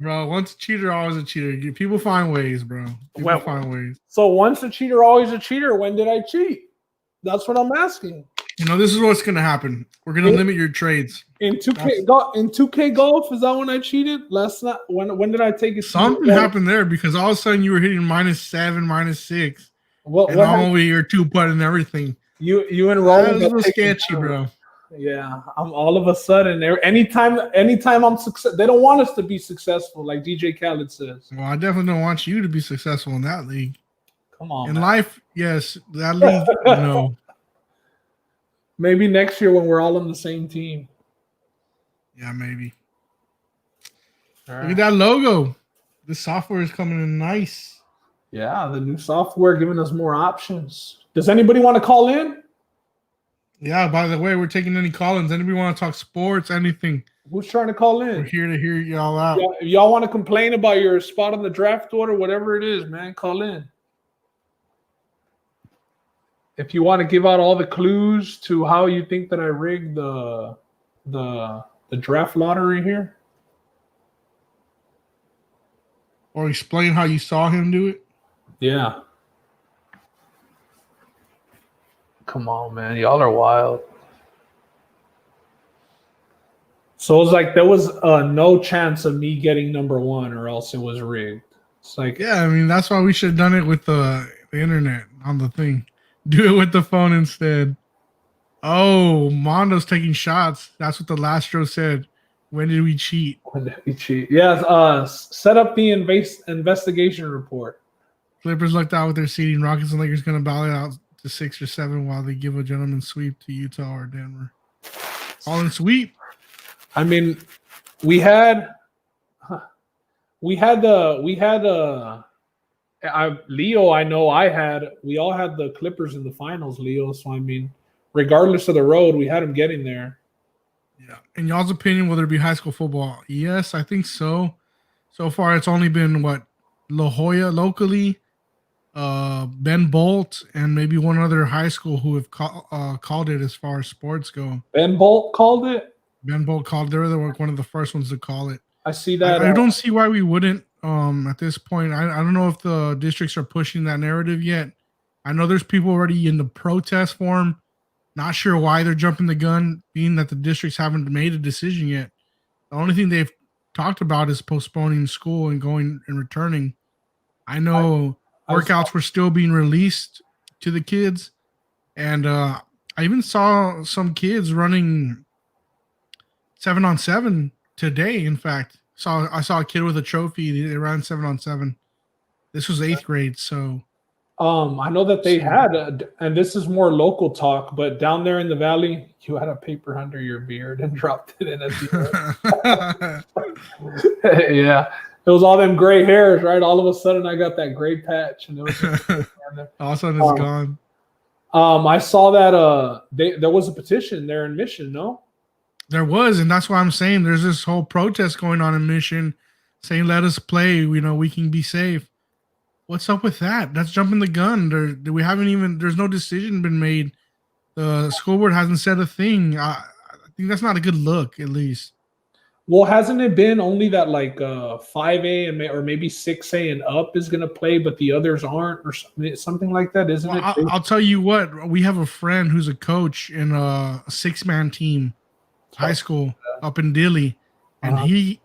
Bro, once a cheater, always a cheater. People find ways, bro. People find ways. So once a cheater, always a cheater. When did I cheat? That's what I'm asking. You know, this is what's gonna happen. We're gonna limit your trades. In 2K golf, is that when I cheated? Last night. When did I take it? Something happened there because all of a sudden you were hitting -7, -6, What and I'm over here 2-putt and everything. You enrolled? That was a little sketchy, bro. Yeah, I'm all of a sudden there. Anytime I'm success, they don't want us to be successful, like DJ Khaled says. Well, I definitely don't want you to be successful in that league. Come on, in man. life, yes, that league, no. Maybe next year when we're all on the same team. Yeah, maybe. Right. Look at that logo. This software is coming in nice. Yeah, the new software giving us more options. Does anybody want to call in? Yeah, by the way, we're taking any call-ins. Anybody want to talk sports, anything? Who's trying to call in? We're here to hear y'all out. If y'all want to complain about your spot on the draft order, whatever it is, man, call in. If you want to give out all the clues to how you think that I rigged the draft lottery here. Or explain how you saw him do it. Yeah. Come on, man. Y'all are wild. So it's like there was no chance of me getting number one or else it was rigged. It's like, yeah, I mean, that's why we should have done it with the internet on the thing. Do it with the phone instead. Oh, Mondo's taking shots. That's what the Lastro said. When did we cheat? When did we cheat? Yeah, set up the investigation report. Clippers looked out with their seeding. Rockets and Lakers going to battle it out to 6 or 7 while they give a gentleman sweep to Utah or Denver. All in sweep. I mean, we had Leo. I know we all had the Clippers in the finals, Leo. So I mean, regardless of the road, we had them getting there. Yeah. In y'all's opinion, will there be high school football? Yes, I think so. So far, it's only been La Jolla locally, Ben Bolt, and maybe one other high school who have called it as far as sports go. Ben Bolt called it. Ben Bolt called. They were one of the first ones to call it. I see that. I don't see why we wouldn't. At this point, I don't know if the districts are pushing that narrative yet. I know there's people already in the protest form. Not sure why they're jumping the gun, being that the districts haven't made a decision yet. The only thing they've talked about is postponing school and going and returning. I know workouts were still being released to the kids, and I even saw some kids running 7-on-7 today. In fact, I saw a kid with a trophy. They ran 7-on-7. This was 8th grade, so. I know that they had, and this is more local talk, but down there in the valley, you had a paper under your beard and dropped it in at the end. Yeah, it was all them gray hairs, right? All of a sudden, I got that gray patch, and it was all of a sudden it's gone. I saw that there was a petition there in Mission, no? There was, and that's why I'm saying there's this whole protest going on in Mission, saying let us play. You know, we can be safe. What's up with that? That's jumping the gun. There's no decision been made. The school board hasn't said a thing. I think that's not a good look, at least. Well, hasn't it been only that like 5A or maybe 6A and up is going to play, but the others aren't, or something like that, isn't it? I'll tell you what. We have a friend who's a coach in a 6-man team, high school up in Dilley, and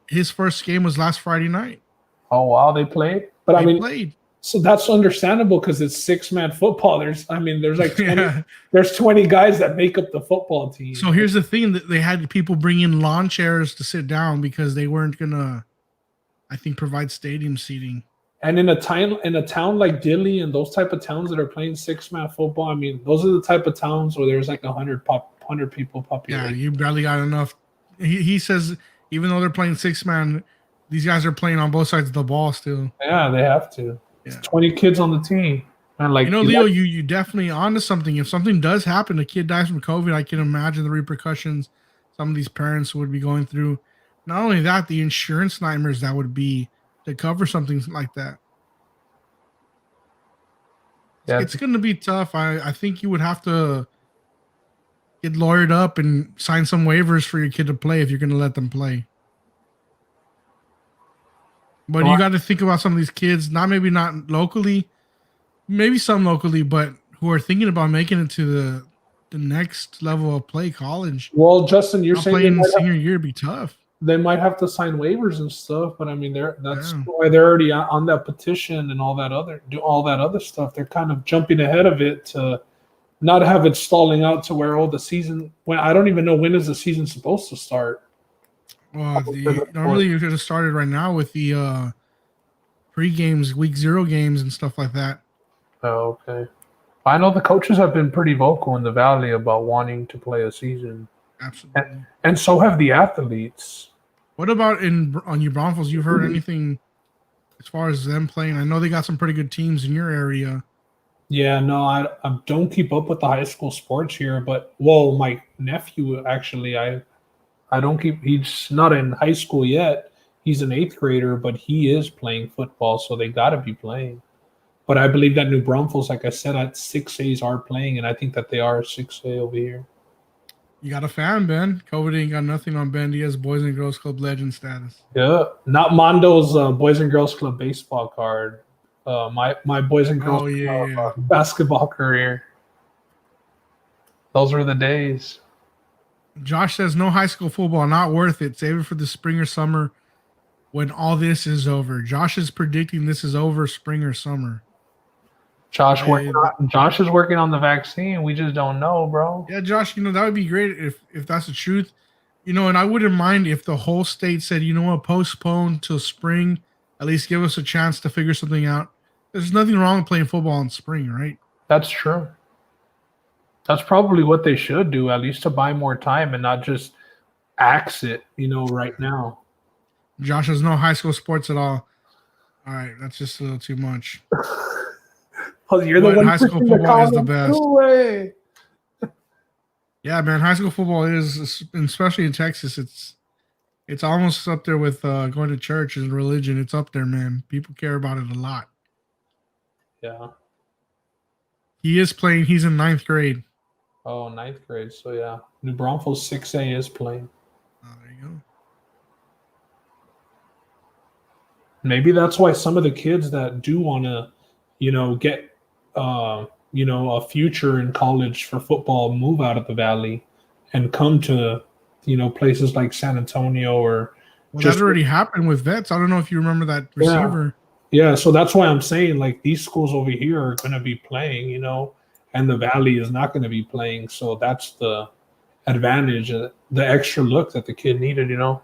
his first game was last Friday night. Oh wow, they played. But they played. So that's understandable because it's 6-man football. There's like 20, there's 20 guys that make up the football team. So here's the thing: that they had people bring in lawn chairs to sit down because they weren't gonna, I think, provide stadium seating. And in a town like Dilley and those type of towns that are playing 6-man football, I mean, those are the type of towns where there's like 100 people population. Yeah, you barely got enough. He says even though they're playing 6-man, these guys are playing on both sides of the ball still. Yeah, they have to. Yeah. It's 20 kids on the team. And like, Leo, you definitely onto something. If something does happen, a kid dies from COVID, I can imagine the repercussions some of these parents would be going through. Not only that, the insurance nightmares that would be to cover something like that. Yeah, it's going to be tough. I think you would have to get lawyered up and sign some waivers for your kid to play if you're going to let them play. But you got to think about some of these kids, maybe not locally, maybe some locally, but who are thinking about making it to the the next level of play, college. Well, Justin, you're Not saying playing senior year be tough. they might have to sign waivers and stuff, but I mean, that's Yeah. why they're already on that petition and all that other stuff. They're kind of jumping ahead of it to not have it stalling out to where the season. When I don't even know when is the season supposed to start. Well, normally you should have started right now with the pre-games, week 0 games and stuff like that. Oh, okay. I know the coaches have been pretty vocal in the Valley about wanting to play a season, Absolutely. and so have the athletes. What about on your Broncos? You've heard anything as far as them playing? I know they got some pretty good teams in your area. Yeah, no, I don't keep up with the high school sports here, but my nephew actually, I don't keep. He's not in high school yet. He's an 8th grader, but he is playing football, so they got to be playing. But I believe that New Braunfels, like I said, at 6As are playing, and I think that they are 6A over here. You got a fan, Ben. COVID ain't got nothing on Ben. He has Boys and Girls Club legend status. Yeah, not Mondo's Boys and Girls Club baseball card. My Boys and Girls Club basketball career. Those were the days. Josh says, no high school football, not worth it. Save it for the spring or summer when all this is over. Josh is predicting this is over spring or summer. Josh is working on the vaccine. We just don't know, bro. Yeah, Josh, that would be great if that's the truth. And I wouldn't mind if the whole state said, you know what, postpone till spring, at least give us a chance to figure something out. There's nothing wrong with playing football in spring, right? That's true. That's probably what they should do, at least to buy more time and not just axe it, right now. Josh has no high school sports at all. All right, that's just a little too much. You're the one. High school football is the best. No way. Yeah, man, high school football is, especially in Texas, it's almost up there with going to church and religion. It's up there, man. People care about it a lot. Yeah. He is playing. He's in 9th grade. Oh, 9th grade. So, yeah. New Braunfels 6A is playing. Oh, there you go. Maybe that's why some of the kids that do want to, get, a future in college for football move out of the Valley and come to, places like San Antonio or. Well, that already happened with Vets. I don't know if you remember that receiver. Yeah, so that's why I'm saying, like, these schools over here are going to be playing, and the Valley is not going to be playing. So that's the advantage, the extra look that the kid needed, Yeah.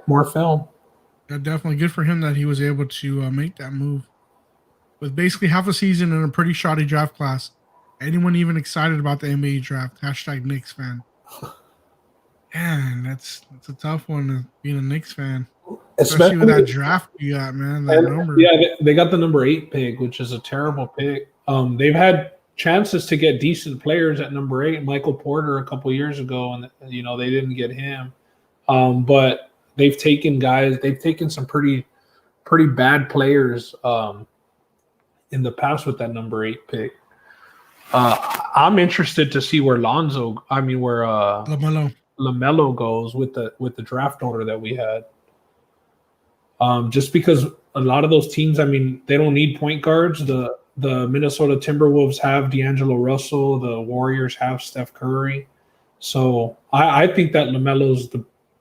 More film. Yeah, definitely good for him that he was able to make that move. With basically half a season in a pretty shoddy draft class. Anyone even excited about the NBA draft? Hashtag Knicks fan. Man, that's a tough one, being a Knicks fan. Especially with that draft you got, man. That number. Yeah, they got the number 8 pick, which is a terrible pick. They've had chances to get decent players at number 8. Michael Porter a couple years ago, and they didn't get him. But they've taken guys. They've taken some pretty bad players in the past with that number 8 pick. I'm interested to see where LaMelo goes with the draft order that we had. Just because a lot of those teams, they don't need point guards. The Minnesota Timberwolves have D'Angelo Russell. The Warriors have Steph Curry. So I think that LaMelo's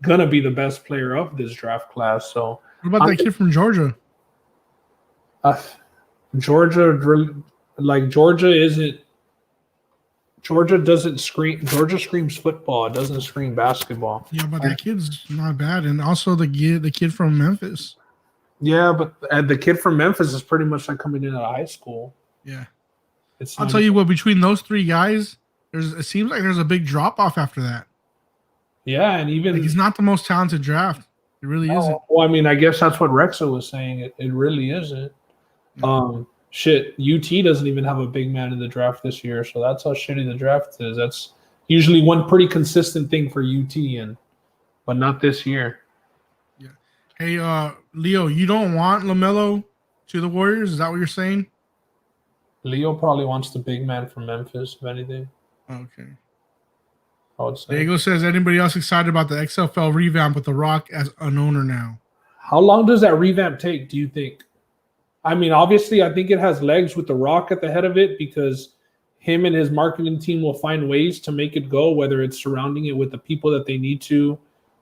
gonna be the best player of this draft class. So what about that kid from Georgia? Georgia doesn't scream. Georgia screams football. It doesn't scream basketball. Yeah, but that kid's not bad. And also the kid from Memphis. Yeah, but the kid from Memphis is pretty much like coming in out of high school. Yeah. I'll tell you what, between those 3 guys, it seems like there's a big drop-off after that. Yeah, and even... he's not the most talented draft. It really isn't. Well, I guess that's what Rexa was saying. It really isn't. Yeah. UT doesn't even have a big man in the draft this year, so that's how shitty the draft is. That's usually one pretty consistent thing for UT, but not this year. Yeah. Hey, Leo, you don't want LaMelo to the Warriors? Is that what you're saying? Leo probably wants the big man from Memphis, if anything. Okay. I would say. Diego says, anybody else excited about the XFL revamp with The Rock as an owner now? How long does that revamp take, do you think? Obviously, I think it has legs with The Rock at the head of it because him and his marketing team will find ways to make it go, whether it's surrounding it with the people that they need to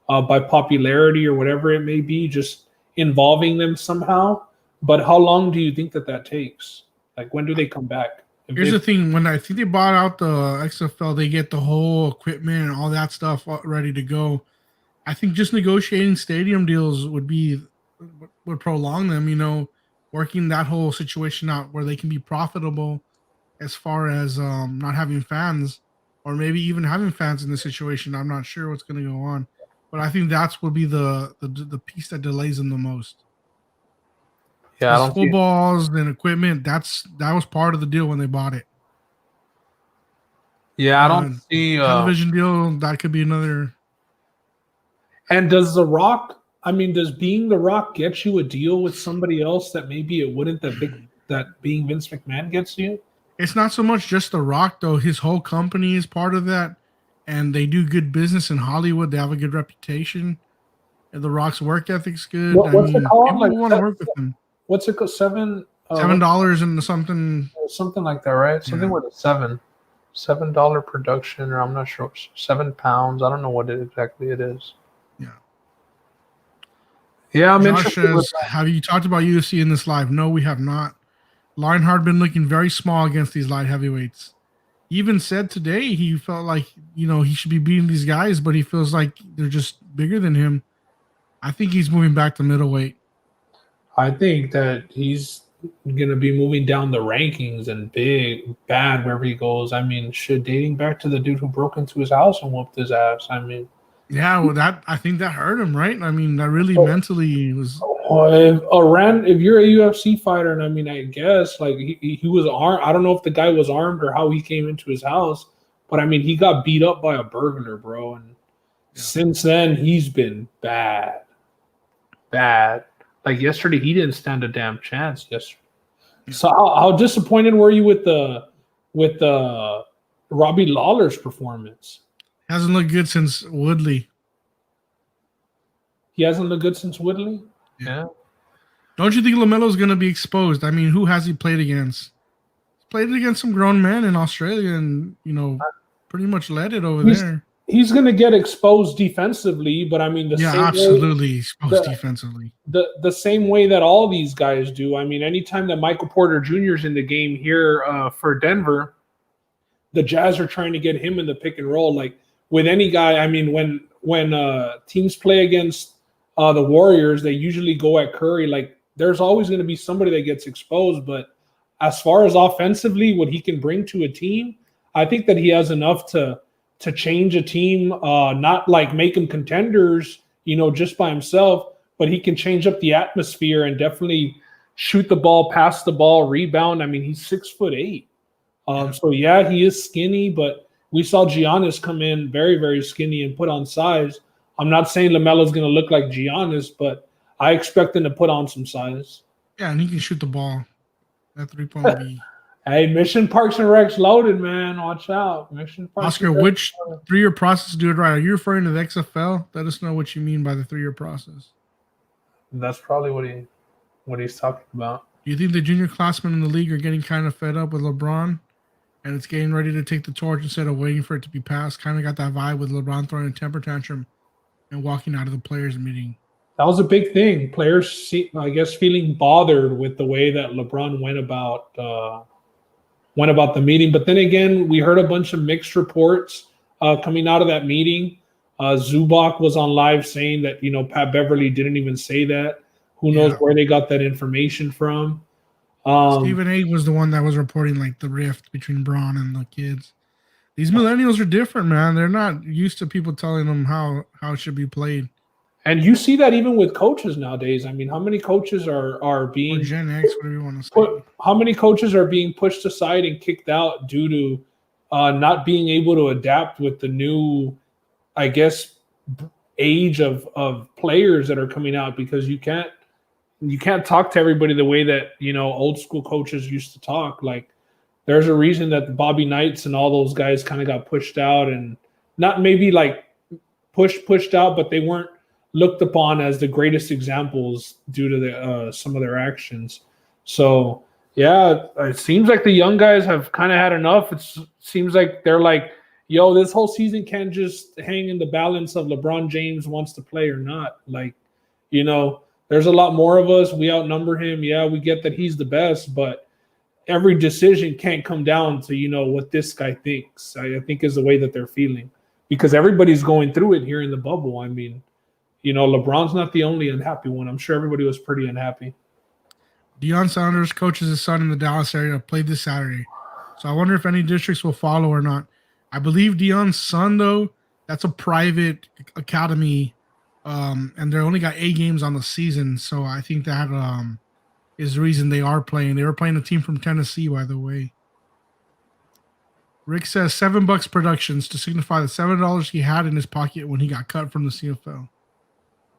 by popularity or whatever it may be, just involving them somehow. But how long do you think that takes? Like, when do they come back? Here's the thing: when I think they bought out the XFL, they get the whole equipment and all that stuff ready to go. I think just negotiating stadium deals would prolong them. You know, working that whole situation out where they can be profitable, as far as not having fans, or maybe even having fans in this situation. I'm not sure what's going to go on, but I think that's will be the piece that delays them the most. Yeah, I don't footballs and equipment. That was part of the deal when they bought it. Yeah, I don't see television deal. That could be another. And does being The Rock get you a deal with somebody else that maybe it wouldn't that being Vince McMahon gets you? It's not so much just The Rock though. His whole company is part of that, and they do good business in Hollywood. They have a good reputation, and The Rock's work ethic's good. What's it called? People want to work with him. What's it called? $7 and something like that, right? Something with a $7 production, or I'm not sure, 7 pounds. I don't know what exactly it is. Yeah, I'm interested. Have you talked about UFC in this live? No, we have not. Lionheart been looking very small against these light heavyweights. He even said today he felt like, he should be beating these guys, but he feels like they're just bigger than him. I think he's moving back to middleweight. I think that he's going to be moving down the rankings and bad wherever he goes. I mean, dating back to the dude who broke into his house and whooped his ass. I mean, yeah, well, I think that hurt him, right? I mean, that really mentally was. If you're a UFC fighter, and I mean, I guess like he was armed. I don't know if the guy was armed or how he came into his house, but I mean, he got beat up by a burglar, bro. And since then, he's been bad. Like yesterday, he didn't stand a damn chance. Yesterday, so how disappointed were you with the Robbie Lawler's performance? Hasn't looked good since Woodley. He hasn't looked good since Woodley? Yeah. Don't you think LaMelo's going to be exposed? I mean, who has he played against? He's played against some grown men in Australia and, pretty much led it over there. He's going to get exposed defensively, but I mean, absolutely exposed defensively. The same way that all these guys do. I mean, anytime that Michael Porter Jr. is in the game here for Denver, the Jazz are trying to get him in the pick and roll. Like, with any guy, I mean, when teams play against the Warriors, they usually go at Curry. Like, there's always going to be somebody that gets exposed. But as far as offensively, what he can bring to a team, I think that he has enough to change a team, not like make them contenders, just by himself, but he can change up the atmosphere and definitely shoot the ball, pass the ball, rebound. I mean, he's 6'8". So yeah, he is skinny, but we saw Giannis come in very, very skinny and put on size. I'm not saying LaMelo's going to look like Giannis, but I expect him to put on some size. Yeah, and he can shoot the ball. That 3-point B. Hey, Mission Parks and Rec's loaded, man. Watch out. Mission Parks. Oscar, which 3-year process do it right? Are you referring to the XFL? Let us know what you mean by the 3-year process. That's probably what he's talking about. Do you think the junior classmen in the league are getting kind of fed up with LeBron? And it's getting ready to take the torch instead of waiting for it to be passed. Kind of got that vibe with LeBron throwing a temper tantrum and walking out of the players' meeting. That was a big thing. Players, feeling bothered with the way that LeBron went about the meeting. But then again, we heard a bunch of mixed reports coming out of that meeting. Zubac was on live saying that Pat Beverly didn't even say that. Who knows where they got that information from? Stephen A was the one that was reporting like the rift between Braun and the kids. These millennials are different, man. They're not used to people telling them how it should be played. And you see that even with coaches nowadays. I mean, how many coaches are being Gen X, whatever you want to say. How many coaches are being pushed aside and kicked out due to not being able to adapt with the new, I guess, age of players that are coming out, because you can't talk to everybody the way that old school coaches used to talk. Like, there's a reason that the Bobby Knights and all those guys kind of got pushed out, and not maybe like pushed out, but they weren't looked upon as the greatest examples due to some of their actions. So Yeah, it seems like the young guys have kind of had enough. It seems like they're like, yo, this whole season can't just hang in the balance of LeBron James wants to play or not. Like, there's a lot more of us. We outnumber him. Yeah, we get that he's the best, but every decision can't come down to, what this guy thinks. I think is the way that they're feeling because everybody's going through it here in the bubble. I mean, LeBron's not the only unhappy one. I'm sure everybody was pretty unhappy. Deion Sanders coaches his son in the Dallas area, played this Saturday. So I wonder if any districts will follow or not. I believe Deion's son, though, that's a private academy, and they only got 8 games on the season. So I think that is the reason they are playing. They were playing a team from Tennessee, by the way. Rick says $7 Productions to signify the $7 he had in his pocket when he got cut from the CFL.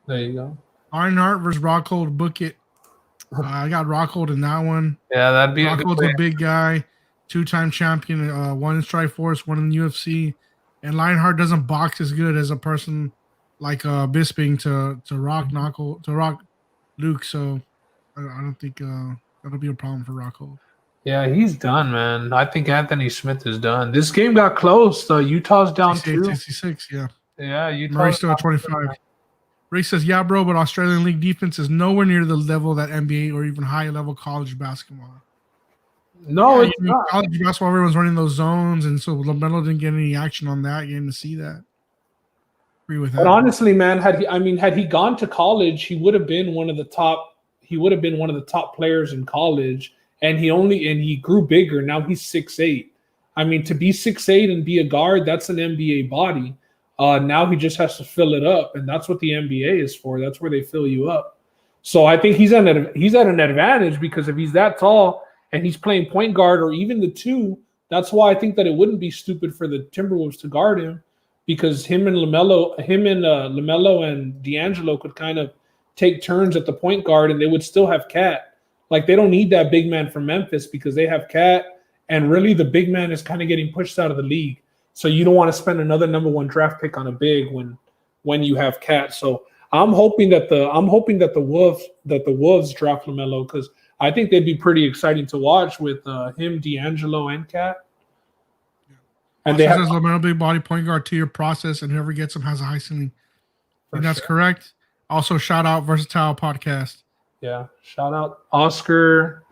There you go. Ironheart versus Rockhold, book it. I got Rockhold in that one. Yeah, that'd be Rockhold's a big guy, 2-time champion, one in Strikeforce, one in the UFC. And Lionheart doesn't box as good as a person like Bisping to rock Luke. So I don't think that'll be a problem for Rockhold. Yeah, he's done, man. I think Anthony Smith is done. This game got close. Utah's down 66, yeah. Yeah, Utah's Murray's still at 25. Ray says, yeah, bro, but Australian League defense is nowhere near the level that NBA or even high-level college basketball. No, it's not. College basketball, everyone's running those zones, and so LaMelo didn't get any action on that game to see that. Agree with that. But honestly, man, had he gone to college, he would have been one of the top. He would have been one of the top players in college, and he grew bigger. Now he's 6'8". I mean, to be 6'8" and be a guard, that's an NBA body. Now he just has to fill it up, and that's what the NBA is for. That's where they fill you up. So I think he's at an advantage because if he's that tall and he's playing point guard or even the 2, that's why I think that it wouldn't be stupid for the Timberwolves to guard him because him and LaMelo and D'Angelo could kind of take turns at the point guard, and they would still have Cat. Like they don't need that big man from Memphis because they have Cat, and really the big man is kind of getting pushed out of the league. So you don't want to spend another number 1 draft pick on a big when you have Cat. So I'm hoping that the Wolves draft LaMelo because I think they'd be pretty exciting to watch with him, D'Angelo, and Cat. And they have LaMelo big body point guard 2-year process, and whoever gets him has a high ceiling. And that's correct. Also, shout out Versatile Podcast. Yeah, shout out Oscar,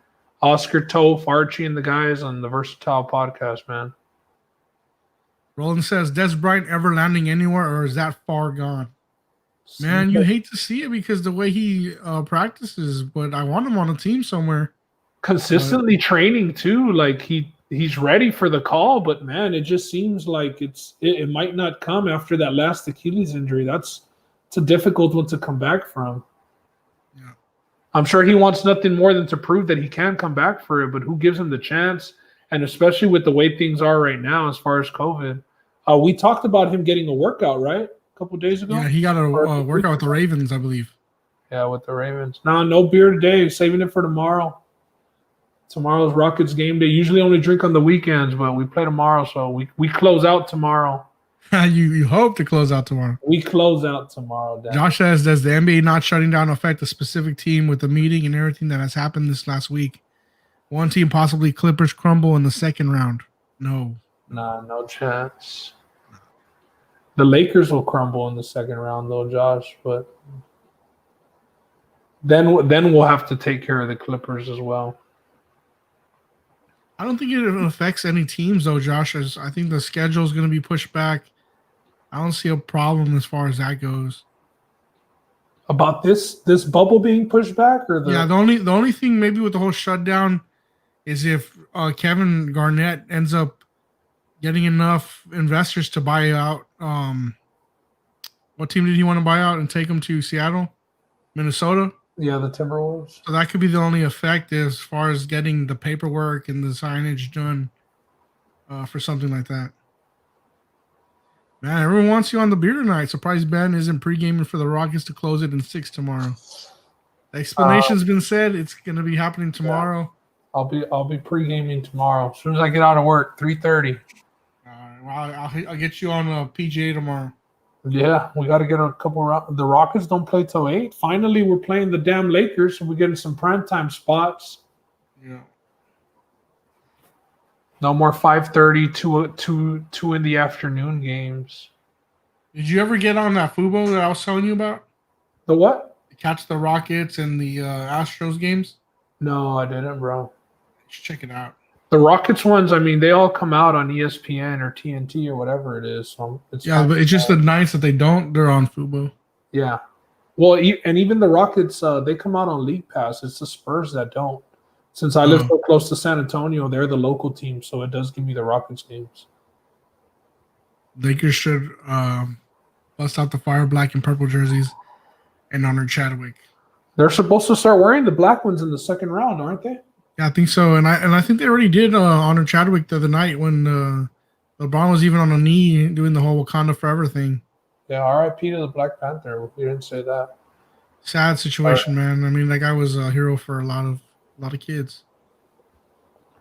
Toph, Archie, and the guys on the Versatile Podcast, man. Roland says, Des Bryant ever landing anywhere, or is that far gone? Man, you hate to see it because the way he practices, but I want him on a team somewhere. Consistently training too, like he's ready for the call, but man, it just seems like it might not come after that last Achilles injury. It's a difficult one to come back from. Yeah, I'm sure he wants nothing more than to prove that he can come back for it, but who gives him the chance? And especially with the way things are right now as far as COVID. We talked about him getting a workout, right? A couple of days ago? Yeah, he got a workout with the Ravens, I believe. Yeah, with the Ravens. No beer today. Saving it for tomorrow. Tomorrow's Rockets game day. Usually only drink on the weekends, but we play tomorrow, so we close out tomorrow. You hope to close out tomorrow. We close out tomorrow, Dan. Josh says, does the NBA not shutting down affect a specific team with the meeting and everything that has happened this last week? One team, possibly Clippers, crumble in the second round. No. Nah, no chance. The Lakers will crumble in the second round, though, Josh. But then we'll have to take care of the Clippers as well. I don't think it affects any teams, though, Josh. I think the schedule is going to be pushed back. I don't see a problem as far as that goes. About this bubble being pushed back, or the only thing maybe with the whole shutdown is if Kevin Garnett ends up getting enough investors to buy out. What team did he want to buy out and take them to Seattle, Minnesota? Yeah, the Timberwolves. So that could be the only effect as far as getting the paperwork and the signage done for something like that. Man, everyone wants you on the beer tonight. Surprised Ben isn't pre-gaming for the Rockets to close it in 6 tomorrow. The explanation's been said. It's going to be happening tomorrow. Yeah. I'll be pre-gaming tomorrow as soon as I get out of work. 3:30. Well, I'll get you on PGA tomorrow. Yeah, we got to get a couple. The Rockets don't play till 8. Finally, we're playing the damn Lakers, so we're getting some primetime spots. Yeah. No more 5:30 2 in the afternoon games. Did you ever get on that Fubo that I was telling you about? The what? Catch the Rockets and the Astros games? No, I didn't, bro. Just check it out. The Rockets ones, I mean, they all come out on ESPN or TNT or whatever it is. So Yeah, but it's just the nights that they're on Fubo. Yeah. Well, and even the Rockets, they come out on League Pass. It's the Spurs that don't. Since I live so close to San Antonio, they're the local team, so it does give me the Rockets games. Lakers should bust out the fire black and purple jerseys and honor Chadwick. They're supposed to start wearing the black ones in the second round, aren't they? Yeah, I think so. And I think they already did honor Chadwick the other night when LeBron was even on a knee doing the whole Wakanda Forever thing. Yeah, R.I.P. to the Black Panther. We didn't say that. Sad situation, man. I mean, that guy was a hero for a lot of kids.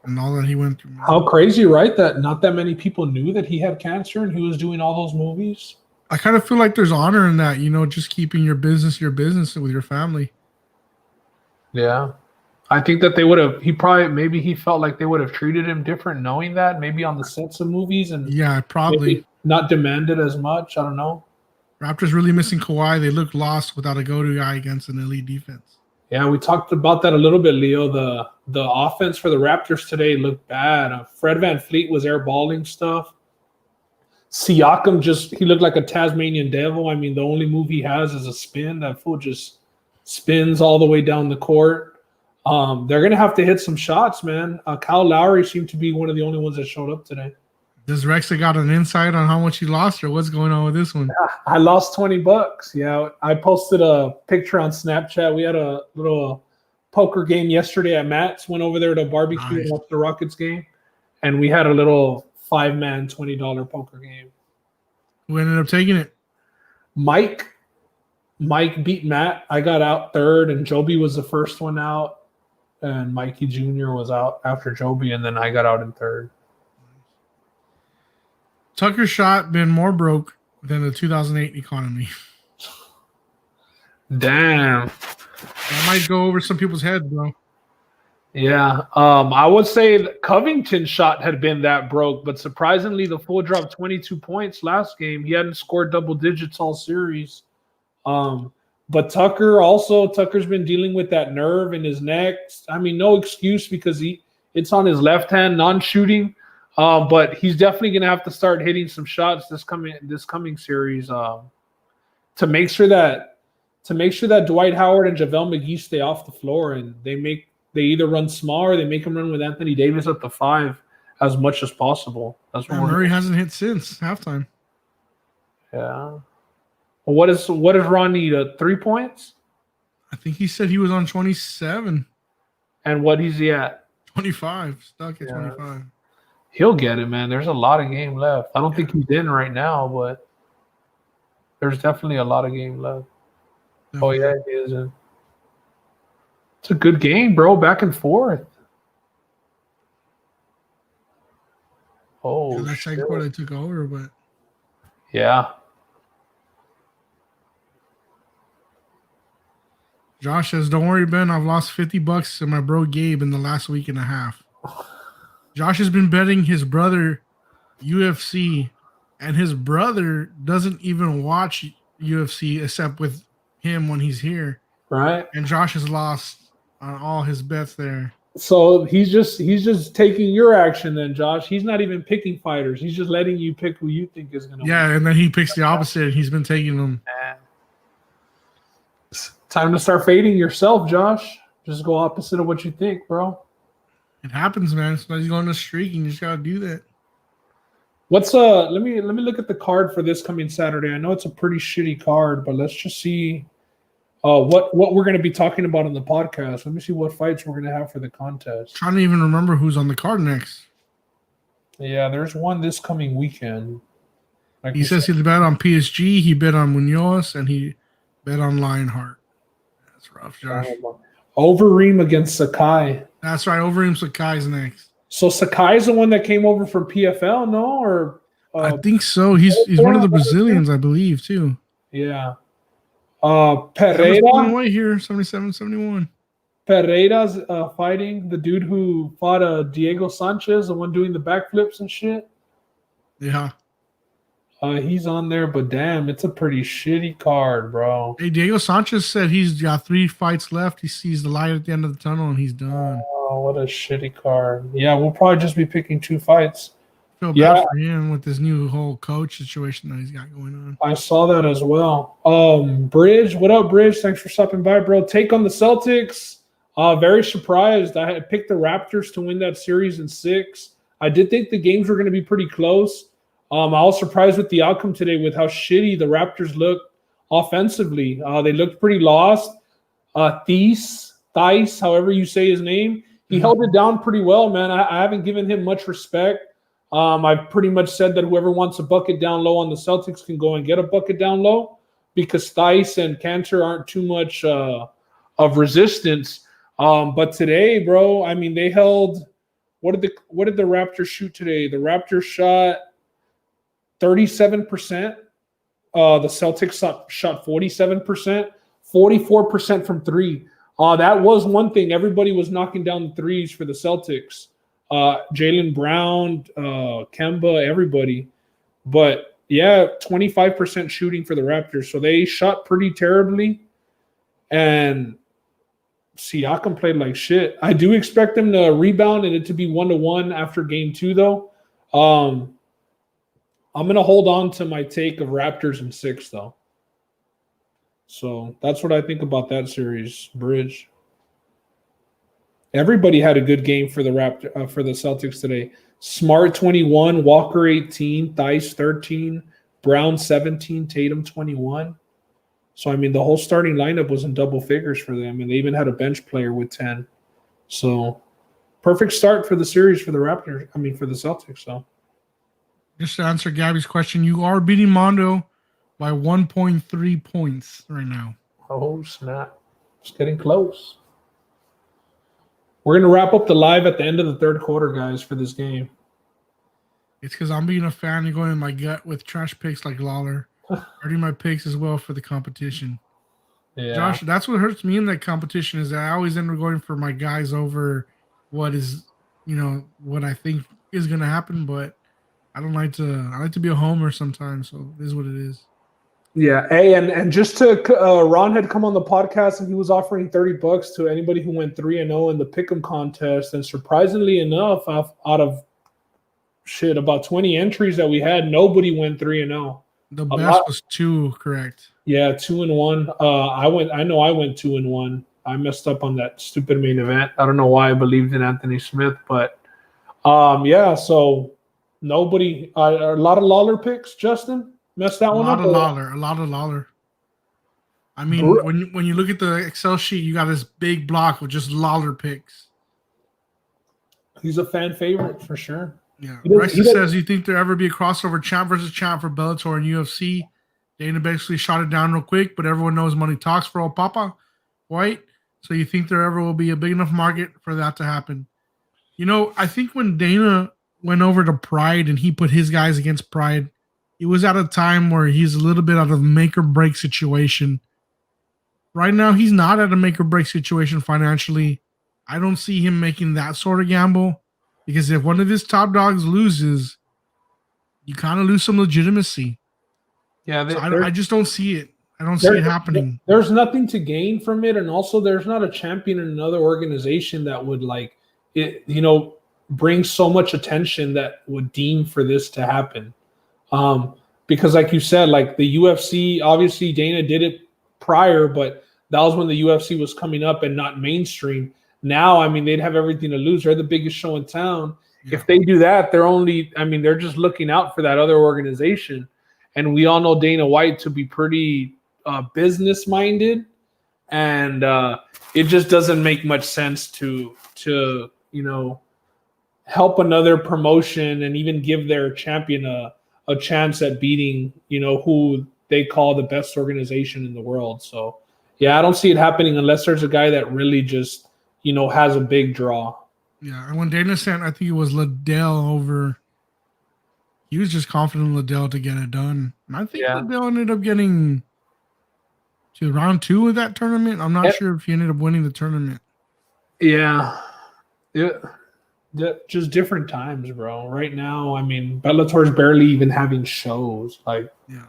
And all that he went through. Man. How crazy, right? That not that many people knew that he had cancer and he was doing all those movies. I kind of feel like there's honor in that, just keeping your business with your family. Yeah. I think that they would have, maybe he felt like they would have treated him different knowing that, maybe on the sets of movies and yeah, probably not demanded as much. I don't know. Raptors really missing Kawhi. They look lost without a go-to guy against an elite defense. Yeah, we talked about that a little bit, Leo. The offense for the Raptors today looked bad. Fred VanVleet was airballing stuff. Siakam he looked like a Tasmanian devil. I mean, the only move he has is a spin. That fool just spins all the way down the court. They're going to have to hit some shots, man. Kyle Lowry seemed to be one of the only ones that showed up today. Does Rexa got an insight on how much he lost or what's going on with this one? I lost $20. Yeah, I posted a picture on Snapchat. We had a little poker game yesterday at Matt's. Went over there to barbecue and watched the Rockets game. And we had a little 5-man $20 poker game. Who ended up taking it? Mike beat Matt. I got out third, and Joby was the first one out. And Mikey Jr. was out after Joby, and then I got out in third. Tucker's shot been more broke than the 2008 economy. Damn. That might go over some people's heads, bro. Yeah. I would say Covington's shot had been that broke, but surprisingly, the fool dropped 22 points last game. He hadn't scored double digits all series. But Tucker's been dealing with that nerve in his neck. I mean, no excuse because it's on his left hand, non-shooting. But he's definitely going to have to start hitting some shots this coming series to make sure that Dwight Howard and JaVale McGee stay off the floor and they either run small or they make him run with Anthony Davis at the 5 as much as possible. That's what Murray hasn't hit since halftime. Yeah. Well, what does Ron need? 3 points? I think he said he was on 27. And what is he at? 25. Stuck at 25. He'll get it, man. There's a lot of game left. I don't think he's in right now, but there's definitely a lot of game left. Definitely. Oh, yeah, he is in. It's a good game, bro. Back and forth. Oh, that second quarter they took over, but yeah. Josh says, "Don't worry, Ben. I've lost $50 to my bro Gabe in the last week and a half." Josh has been betting his brother UFC, and his brother doesn't even watch UFC except with him when he's here. Right. And Josh has lost on all his bets there. So he's just taking your action then, Josh. He's not even picking fighters. He's just letting you pick who you think is going to win. And then he picks the opposite. He's been taking them. It's time to start fading yourself, Josh. Just go opposite of what you think, bro. It happens, man. Sometimes you go on a streak and you just gotta do that. What's let me look at the card for this coming Saturday. I know it's a pretty shitty card, but let's just see what we're gonna be talking about on the podcast. Let me see what fights we're gonna have for the contest. Trying to even remember who's on the card next. Yeah, there's one this coming weekend. He says he bet on PSG, he bet on Munoz, and he bet on Lionheart. That's rough, Josh. Overeem against Sakai. That's right. Overeem Sakai's next. So Sakai's the one that came over from PFL, no? Or I think so. He's one of the Brazilians, I believe, too. Yeah. Pereira. Away here, 77-71. Pereira's fighting the dude who fought Diego Sanchez, the one doing the backflips and shit. Yeah. He's on there, but damn, it's a pretty shitty card, bro. Hey, Diego Sanchez said he's got 3 fights left. He sees the light at the end of the tunnel, and he's done. Oh, what a shitty card. Yeah, we'll probably just be picking 2 fights. Feel bad for him with this new whole coach situation that he's got going on. I saw that as well. Bridge, what up, Bridge? Thanks for stopping by, bro. Take on the Celtics. Very surprised. I had picked the Raptors to win that series in 6. I did think the games were going to be pretty close. I was surprised with the outcome today with how shitty the Raptors looked offensively. They looked pretty lost. Theis, however you say his name, he held it down pretty well, man. I haven't given him much respect. I've pretty much said that whoever wants a bucket down low on the Celtics can go and get a bucket down low because Theis and Cantor aren't too much of resistance. But today, bro, I mean, they held. What did the Raptors shoot today? The Raptors shot 37%. The Celtics shot 47%, 44% from 3. That was one thing. Everybody was knocking down the threes for the Celtics. Jaylen Brown, Kemba, everybody. But yeah, 25% shooting for the Raptors. So they shot pretty terribly. And Siakam played like shit. I do expect them to rebound and it to be 1-1 after game 2, though. I'm going to hold on to my take of Raptors in 6, though. So that's what I think about that series, Bridge. Everybody had a good game for the for the Celtics today. Smart 21, Walker 18, Theis 13, Brown 17, Tatum 21. So I mean, the whole starting lineup was in double figures for them, and they even had a bench player with 10. So perfect start for the series for the Raptors. I mean, for the Celtics. So just to answer Gabby's question, you are beating Mondo by 1.3 points right now. Oh snap! It's getting close. We're going to wrap up the live at the end of the third quarter, guys, for this game. It's because I'm being a fan and going in my gut with trash picks like Lawler. Hurting my picks as well for the competition. Yeah. Josh, that's what hurts me in that competition is that I always end up going for my guys over what is, what I think is going to happen. But I like to be a homer sometimes. So it is what it is. Yeah, hey, and just to Ron had come on the podcast and he was offering $30 to anybody who went 3-0 in the pick'em contest, and surprisingly enough, out of about 20 entries that we had, nobody went 3-0. The best was 2, correct? Yeah, 2-1. I went 2-1. I messed up on that stupid main event. I don't know why I believed in Anthony Smith, but yeah. So nobody. A lot of Lawler picks, Justin. Messed that one up. A lot of Lawler. I mean, when you look at the Excel sheet, you got this big block of just Lawler picks. He's a fan favorite for sure. Yeah. Rexy says, you think there'll ever be a crossover champ versus champ for Bellator and UFC? Dana basically shot it down real quick, but everyone knows money talks for old Papa White. So you think there ever will be a big enough market for that to happen? I think when Dana went over to Pride and he put his guys against Pride, it was at a time where he's a little bit out of make or break situation. Right now, he's not at a make or break situation financially. I don't see him making that sort of gamble because if one of his top dogs loses, you kind of lose some legitimacy. Yeah, so I just don't see it. I don't see it happening. There's nothing to gain from it, and also there's not a champion in another organization that would bring so much attention that would deem for this to happen. Because like you said, like the UFC, obviously Dana did it prior, but that was when the UFC was coming up and not mainstream. Now, I mean, they'd have everything to lose. They're the biggest show in town. Yeah. If they do that, they're just looking out for that other organization. And we all know Dana White to be pretty business-minded. And it just doesn't make much sense to help another promotion and even give their champion a chance at beating, who they call the best organization in the world. So, yeah, I don't see it happening unless there's a guy that really just, has a big draw. Yeah, and when Dana sent, I think it was Liddell over, he was just confident in Liddell to get it done. And I think Liddell ended up getting to round 2 of that tournament. I'm not sure if he ended up winning the tournament. Yeah. Yeah, just different times, bro. Right now, I mean, Bellator's barely even having shows. Like, Yeah.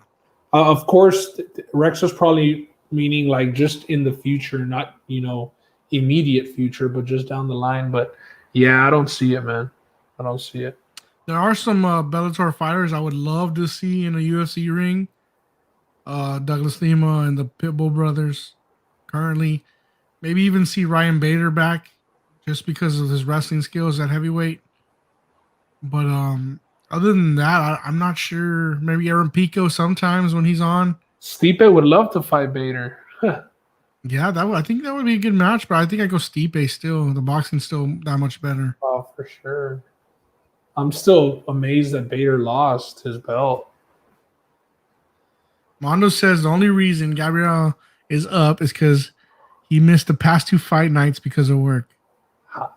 of course, Rex is probably meaning like just in the future, not immediate future, but just down the line. But yeah, I don't see it, man. I don't see it. There are some Bellator fighters I would love to see in a UFC ring. Douglas Lima and the Pitbull brothers currently. Maybe even see Ryan Bader back just because of his wrestling skills at heavyweight. But other than that, I'm not sure. Maybe Aaron Pico sometimes when he's on. Stipe would love to fight Bader. Yeah, I think that would be a good match, but I think I go Stipe still. The boxing's still that much better. Oh, for sure. I'm still amazed that Bader lost his belt. Mondo says the only reason Gabriel is up is because he missed the past 2 fight nights because of work.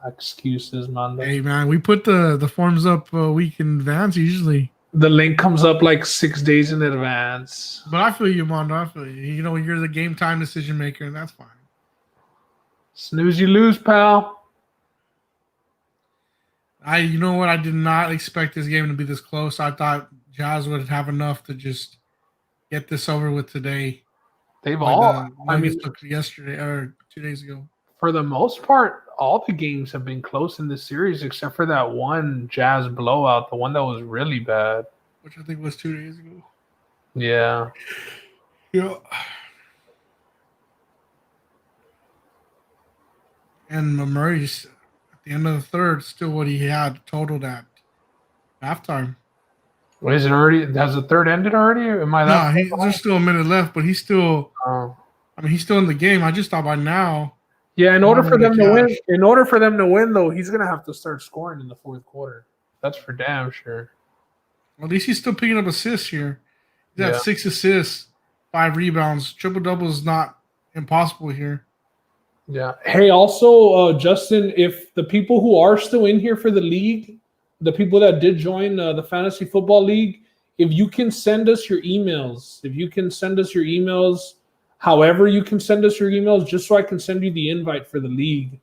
Excuses, Mondo. Hey man, we put the forms up a week in advance usually. The link comes up like 6 days in advance. But I feel you, Mondo. I feel you. You know, you're the game time decision maker, and that's fine. Snooze, you lose, pal. You know what? I did not expect this game to be this close. I thought Jazz would have enough to just get this over with today. They've Like all. I mean, yesterday or 2 days ago. For the most part, all the games have been close in this series, except for that one Jazz blowout, the one that was really bad. Which I think was 2 days ago. Yeah. Yeah. And Murray's at the end of the third, still what he had totaled at halftime. Wait, is it already? Has the third ended already? Am I that? No, there's still a minute left, but he's still. Oh. I mean, he's still in the game. I just thought by now. Yeah, in order for them to win, though, he's gonna have to start scoring in the fourth quarter. That's for damn sure. At least he's still picking up assists here. He's got 6 assists, 5 rebounds. Triple double is not impossible here. Yeah. Hey, also, Justin, if the people who are still in here for the league, the people that did join the Fantasy Football League, if you can send us your emails, however you can send us your emails, just so I can send you the invite for the league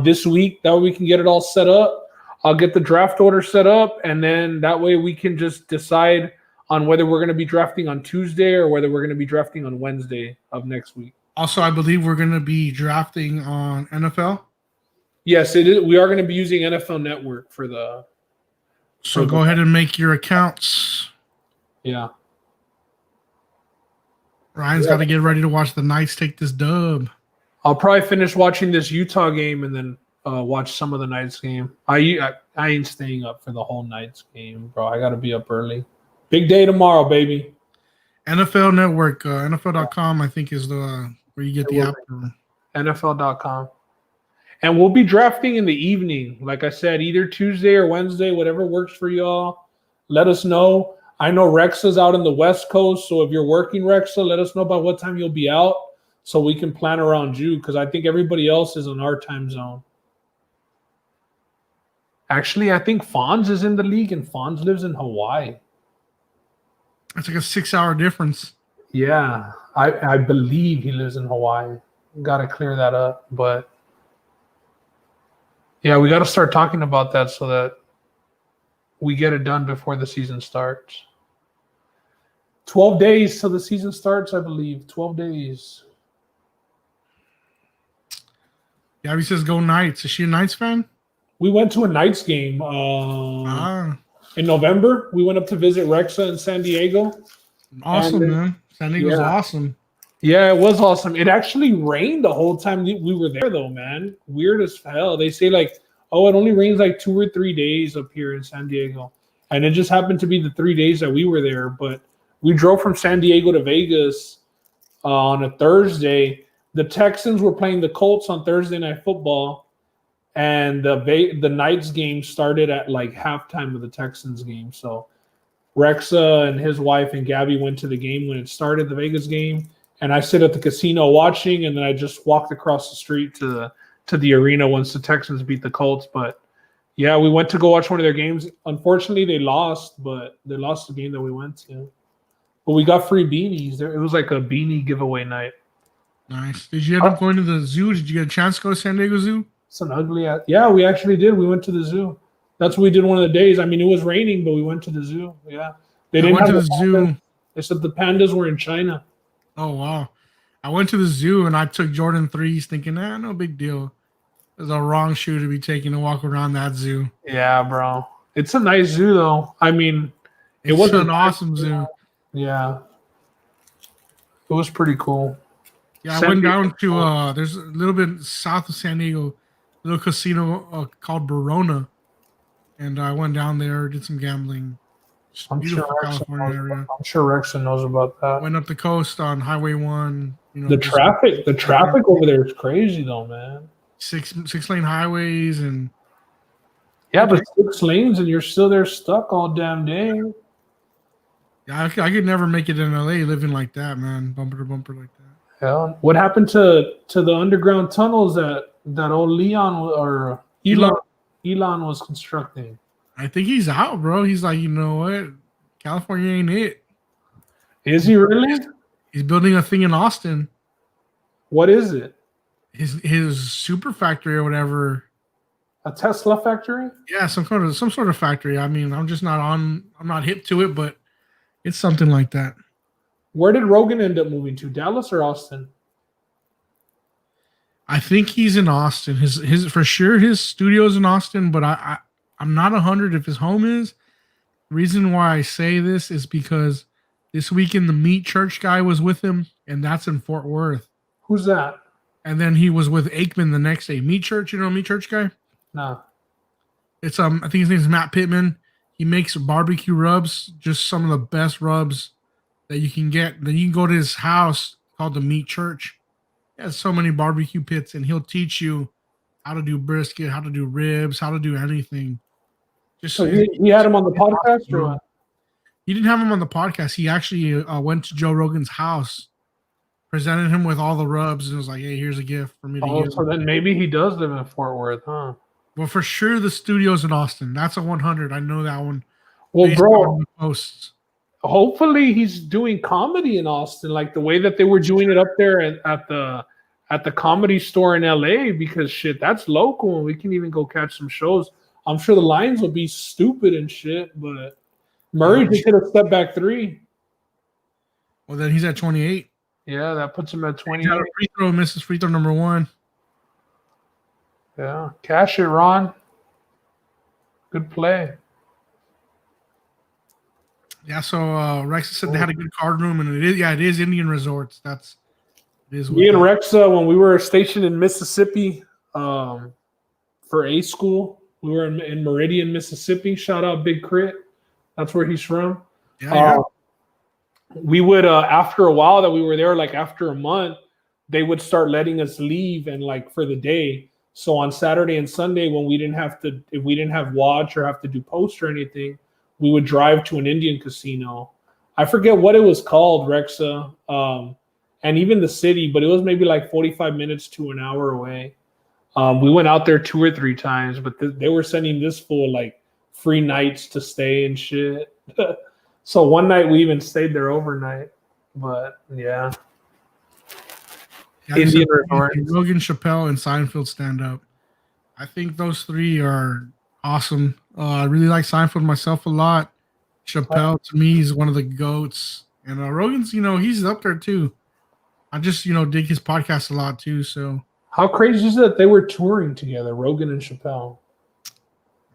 this week. That way we can get it all set up. I'll get the draft order set up, and then that way we can just decide on whether we're going to be drafting on Tuesday or whether we're going to be drafting on Wednesday of next week. Also, I believe we're going to be drafting on NFL. Yes, it is. We are going to be using NFL Network for the. So go ahead and make your accounts. Yeah. Ryan's got to get ready to watch the Knights take this dub. I'll probably finish watching this Utah game and then watch some of the Knights game. I ain't staying up for the whole Knights game, bro. I got to be up early. Big day tomorrow, baby. NFL Network, NFL.com, I think is the where you get the app. NFL.com. And we'll be drafting in the evening. Like I said, either Tuesday or Wednesday, whatever works for y'all. Let us know. I know Rexa's out in the West Coast, so if you're working, Rexa, let us know by what time you'll be out so we can plan around you, because I think everybody else is in our time zone. Actually, I think Fonz is in the league, and Fonz lives in Hawaii. It's like a 6-hour difference. Yeah, I believe he lives in Hawaii. Got to clear that up, but yeah, we got to start talking about that so that we get it done before the season starts. 12 days till the season starts, I believe. 12 days. Gabby says go Knights. Is she a Knights fan? We went to a Knights game in November. We went up to visit Rexa in San Diego. Awesome, man. San Diego's awesome. Yeah, it was awesome. It actually rained the whole time we were there, though, man. Weird as hell. They say, like, oh, it only rains like 2 or 3 days up here in San Diego. And it just happened to be the 3 days that we were there. But we drove from San Diego to Vegas on a Thursday. The Texans were playing the Colts on Thursday Night Football. And the Knights game started at, like, halftime of the Texans game. So Rexa and his wife and Gabby went to the game when it started, the Vegas game. And I sit at the casino watching, and then I just walked across the street to the arena once the Texans beat the Colts. But, yeah, we went to go watch one of their games. Unfortunately, they lost, but they lost the game that we went to. But we got free beanies. It was like a beanie giveaway night. Nice. Did you end up going to the zoo? Did you get a chance to go to San Diego Zoo? It's an ugly ass. Yeah, we actually did. We went to the zoo. That's what we did one of the days. I mean, it was raining, but we went to the zoo. Yeah. They didn't went to have the pandas. zoo. They said the pandas were in China. Oh wow! I went to the zoo and I took Jordan 3s, thinking, no big deal. It's a wrong shoe to be taking to walk around that zoo. Yeah, bro. It's a nice zoo, though. I mean, it It's wasn't an awesome zoo. Yeah. It was pretty cool. Yeah, I went down to there's a little bit south of San Diego, a little casino called Verona, and I went down there, did some gambling. I'm sure California area. I'm sure Rexon knows about that. Went up the coast on Highway 1. You know, the traffic over there is crazy, though, man. Six lane highways and yeah, but 6 lanes and you're still there stuck all damn day. Yeah, I could never make it in LA living like that, man. Bumper to bumper like that. Yeah. What happened to the underground tunnels that old Elon was constructing? I think he's out, bro. He's like, you know what? California ain't it. Is he really? He's building a thing in Austin. What is it? His super factory or whatever. A Tesla factory? Yeah, some sort of factory. I mean, I'm not hip to it, but it's something like that. Where did Rogan end up moving to? Dallas or Austin? I think he's in Austin. His for sure his studio's in Austin, but I'm not 100 if his home is. Reason why I say this is because this weekend the Meat Church guy was with him, and that's in Fort Worth. Who's that? And then he was with Aikman the next day. Meat Church, you know Meat Church guy? No. It's I think his name is Matt Pittman. He makes barbecue rubs, just some of the best rubs that you can get. Then you can go to his house called the Meat Church. He has so many barbecue pits, and he'll teach you how to do brisket, how to do ribs, how to do anything. Just so he had him on the podcast, or what? He didn't have him on the podcast. He actually went to Joe Rogan's house, presented him with all the rubs, and was like, "Hey, here's a gift for me to give." So then maybe he does live in Fort Worth, huh? Well, for sure, the studio's in Austin. That's a 100. I know that one. Well, bro, posts. Hopefully he's doing comedy in Austin, like the way that they were doing it up there at the Comedy Store in LA. Because shit, that's local, and we can even go catch some shows. I'm sure the lines will be stupid and shit, but Murray just hit a step back 3. Well, then he's at 28. Yeah, that puts him at 28. Free throw, misses free throw number 1. Yeah, cash it, Ron. Good play. Yeah, so Rex said they had a good card room, and it is Indian Resorts. It is. Me and Rex, when we were stationed in Mississippi for A school, we were in Meridian, Mississippi. Shout out Big Crit. That's where he's from. Yeah. We would after a while that we were there, like after a month, they would start letting us leave and like for the day. So on Saturday and Sunday, when if we didn't have watch or have to do post or anything, we would drive to an Indian casino. I forget what it was called, Rexa, and even the city, but it was maybe like 45 minutes to an hour away. We went out there 2 or 3 times, but they were sending this full like free nights to stay and shit. So one night we even stayed there overnight. But yeah. Indian Resort. Rogan, Chappelle, and Seinfeld stand up. I think those 3 are awesome. I really like Seinfeld myself a lot. Chappelle to me is one of the goats, and Rogan's, he's up there too. I just dig his podcast a lot too. So how crazy is it that they were touring together, Rogan and Chappelle?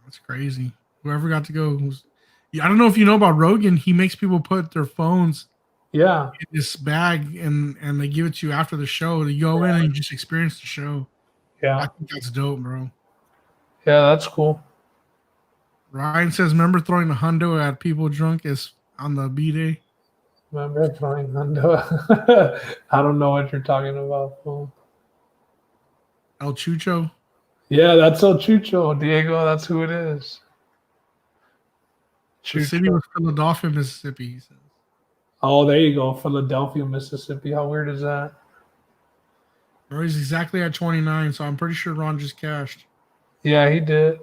That's crazy. Whoever got to go. I don't know if you know about Rogan. He makes people put their phones in this bag, and they give it to you after the show. You go in and you just experience the show. Yeah, I think that's dope, bro. Yeah, that's cool. Ryan says, remember throwing a hundo at people drunk as on the B-Day? Remember throwing hundo? I don't know what you're talking about, fool. El Chucho? Yeah, that's El Chucho, Diego. That's who it is. The city was Philadelphia, Mississippi, he says. Oh, there you go. Philadelphia, Mississippi. How weird is that? Bro, he's exactly at 29, so I'm pretty sure Ron just cashed. Yeah, he did.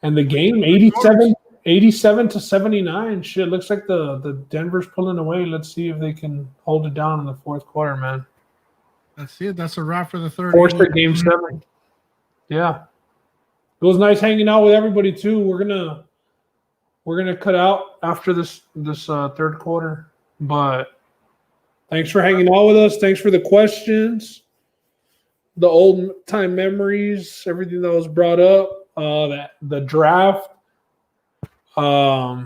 And the game, 87 to 79. Shit, looks like the Denver's pulling away. Let's see if they can hold it down in the fourth quarter, man. That's it. That's a wrap for the third. Forced at game 7. Yeah. It was nice hanging out with everybody too. We're gonna cut out after this third quarter. But thanks for hanging out with us. Thanks for the questions, the old time memories, everything that was brought up. That the draft. Yeah,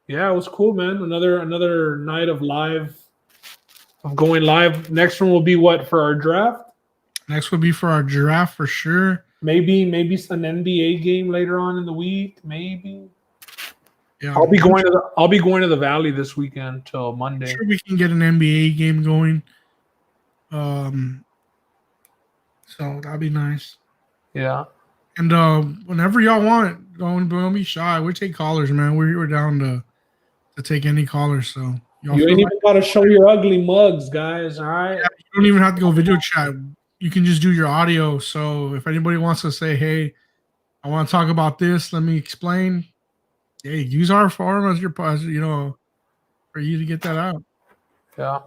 it was cool, man. Another night of going live. Next one will be what for our draft? Next will be for our draft for sure. Maybe an NBA game later on in the week. Maybe. Yeah, I'll be going to the Valley this weekend till Monday. I'm sure we can get an NBA game going. So that'd be nice. Yeah. And whenever y'all want, don't be shy. We take callers, man. We're down to take any callers. So y'all You feel ain't like, even gotta show your ugly mugs, guys. All right. yeah, you don't even have to go video chat. You can just do your audio. So if anybody wants to say, hey, I want to talk about this, let me explain. Hey, use our forum as for you to get that out. Yeah.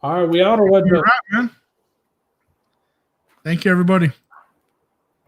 All right, we out or what? You're right, man. Thank you, everybody.